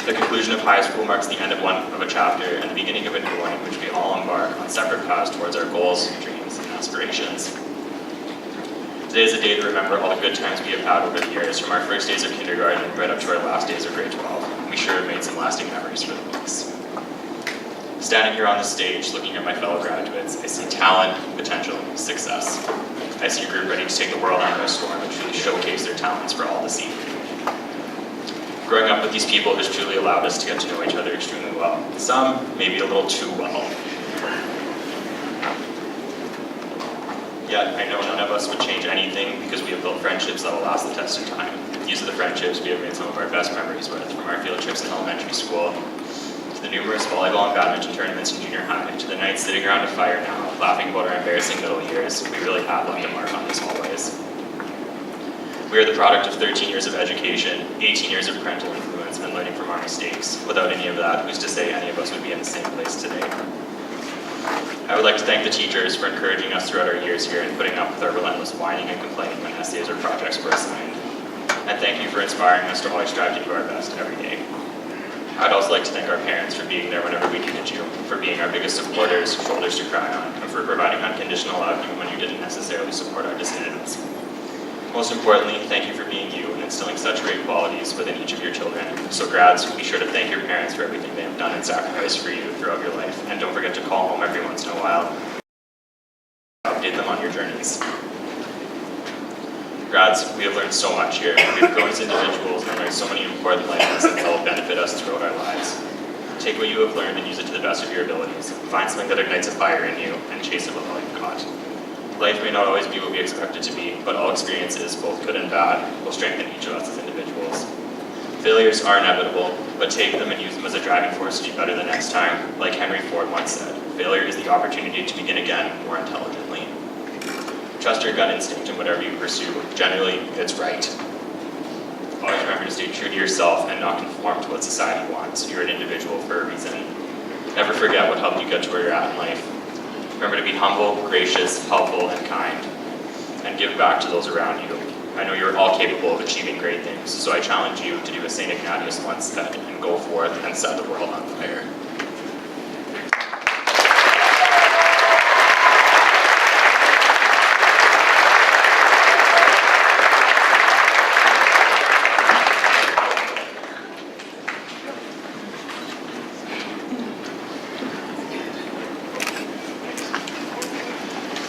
The conclusion of high school marks the end of a chapter and the beginning of a new one in which we all embark on separate paths towards our goals, dreams, and aspirations. Today is a day to remember all the good times we have had over the years, from our first days of kindergarten right up to our last days of grade 12. We sure have made some lasting memories for the weeks. Standing here on the stage, looking at my fellow graduates, I see talent, potential, success. I see a group ready to take the world on their storm and truly showcase their talents for all to see. Growing up with these people has truly allowed us to get to know each other extremely well. Some, maybe a little too well. Yet, I know none of us would change anything because we have built friendships that will last the test of time. These are the friendships we have made some of our best memories with, from our field trips in elementary school, to the numerous volleyball and badminton tournaments in junior high, to the nights sitting around a fire now, laughing about our embarrassing middle years. We really have left a mark on these hallways. We are the product of 13 years of education, 18 years of parental influence, and learning from our mistakes. Without any of that, who's to say any of us would be in the same place today? I would like to thank the teachers for encouraging us throughout our years here and putting up with our relentless whining and complaining when essays or projects were assigned. And thank you for inspiring us to always strive to do our best every day. I'd also like to thank our parents for being there whenever we needed you, for being our biggest supporters, shoulders to cry on, and for providing unconditional love even when you didn't necessarily support our decisions. Most importantly, thank you for being you and instilling such great qualities within each of your children. So grads, be sure to thank your parents for everything they have done and sacrificed for you throughout your life. And don't forget to call home every once in a while. Update them on your journeys. Grads, we have learned so much here. We've grown as individuals and learned so many important life lessons that will benefit us throughout our lives. Take what you have learned and use it to the best of your abilities. Find something that ignites a fire in you and chase it with all you've got. Life may not always be what we expect it to be, but all experiences, both good and bad, will strengthen each of us as individuals. Failures are inevitable, but take them and use them as a driving force to do better the next time. Like Henry Ford once said, failure is the opportunity to begin again more intelligently. Trust your gut instinct in whatever you pursue. Generally, it's right. Always remember to stay true to yourself and not conform to what society wants. You're an individual for a reason. Never forget what helped you get to where you're at in life. Remember to be humble, gracious, helpful, and kind, and give back to those around you. I know you're all capable of achieving great things, so I challenge you to do as St. Ignatius once said, and go forth and set the world on fire.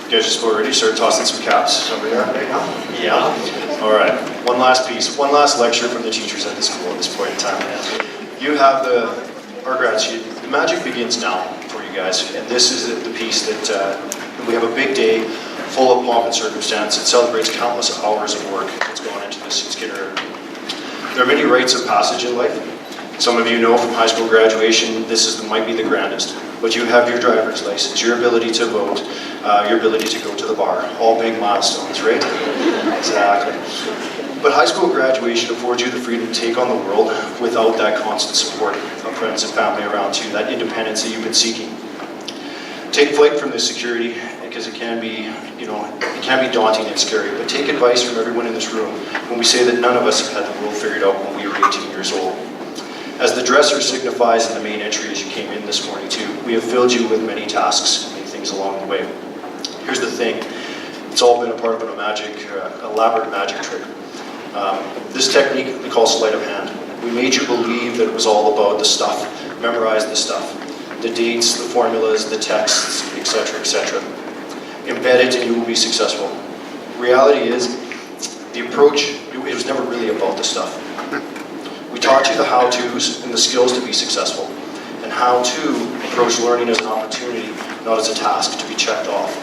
You guys just about ready to start tossing some caps over there right now? Yeah. All right. One last piece, one last lecture from the teachers at the school at this point in time. You have our grad sheet. The magic begins now for you guys, and this is the piece that we have a big day full of pomp and circumstance. It celebrates countless hours of work that's gone into this itinerary. There are many rites of passage in life. Some of you know from high school graduation, might be the grandest. But you have your driver's license, your ability to vote, your ability to go to the bar. All big milestones, right? Exactly. But high school graduation affords you the freedom to take on the world without that constant support of friends and family around you, that independence that you've been seeking. Take flight from this security, because it can be daunting and scary. But take advice from everyone in this room when we say that none of us have had the world figured out when we were 18 years old. As the dresser signifies in the main entry as you came in this morning too, we have filled you with many tasks, many things along the way. Here's the thing, it's all been a part of an elaborate magic trick. This technique we call sleight of hand. We made you believe that it was all about the stuff, memorize the stuff, the dates, the formulas, the texts, etc., etc. Embed it and you will be successful. Reality is, the approach, it was never really about the stuff. We taught you the how-tos and the skills to be successful, and how to approach learning as an opportunity, not as a task to be checked off.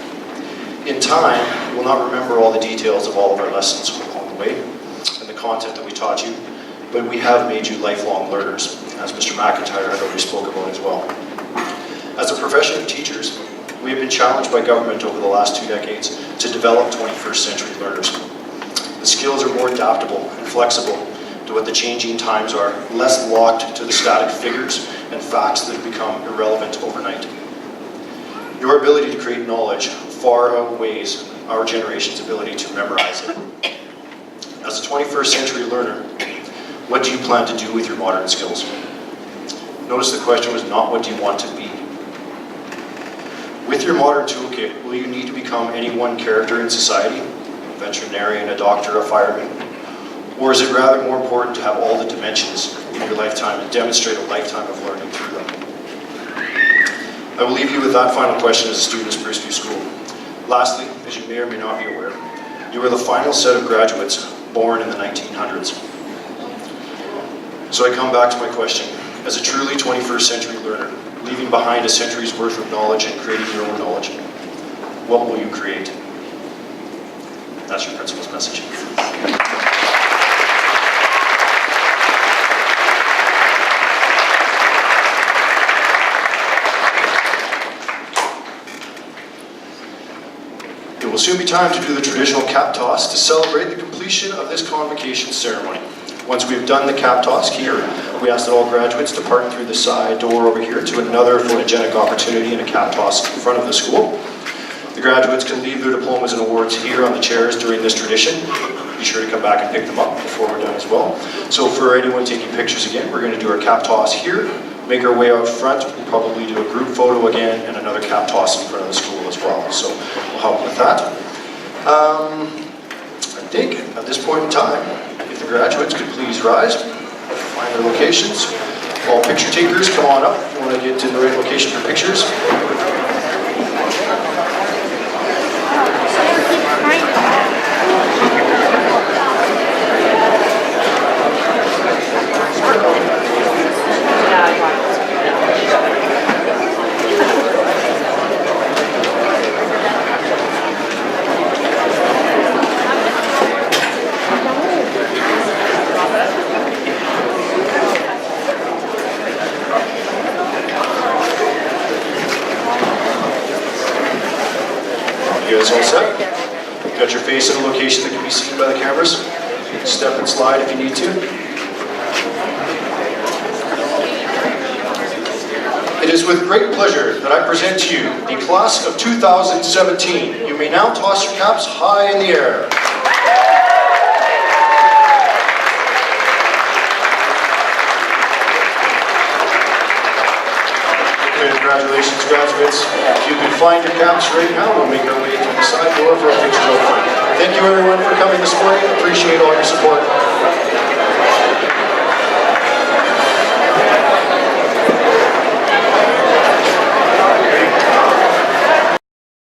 In time, you will not remember all the details of all of our lessons along the way, and the content that we taught you, but we have made you lifelong learners, as Mr. McIntyre had already spoke about as well. As a profession of teachers, we have been challenged by government over the last 2 decades to develop 21st century learners. The skills are more adaptable and flexible to what the changing times are, less locked to the static figures and facts that have become irrelevant overnight. Your ability to create knowledge far outweighs our generation's ability to memorize it. As a 21st century learner, what do you plan to do with your modern skills? Notice the question was not what do you want to be. With your modern toolkit, will you need to become any one character in society? A veterinarian, a doctor, a fireman? Or is it rather more important to have all the dimensions in your lifetime and demonstrate a lifetime of learning through them? I will leave you with that final question as a student at Spruce View School. Lastly, as you may or may not be aware, you are the final set of graduates born in the 1900s. So I come back to my question. As a truly 21st century learner, leaving behind a century's worth of knowledge and creating your own knowledge, what will you create? That's your principal's message. It will soon be time to do the traditional cap toss to celebrate the completion of this convocation ceremony. Once we've done the cap toss here, we ask that all graduates depart through the side door over here to another photogenic opportunity and a cap toss in front of the school. The graduates can leave their diplomas and awards here on the chairs during this tradition. Be sure to come back and pick them up before we're done as well. So for anyone taking pictures again, we're going to do our cap toss here, make our way out front, we'll probably do a group photo again and another cap toss in front of the school as well. So we'll help with that. I think at this point in time, if the graduates could please rise, find their locations. All picture takers, come on up if you want to get to the right location for pictures. got your face in a location that can be seen by the cameras. Step and slide if you need to. It is with great pleasure that I present to you the class of 2017. You may now toss your caps high in the air. Congratulations, graduates. If you can find your caps right now, we'll make our way to the side door for a picture of fun. Thank you everyone for coming this morning. Appreciate all your support.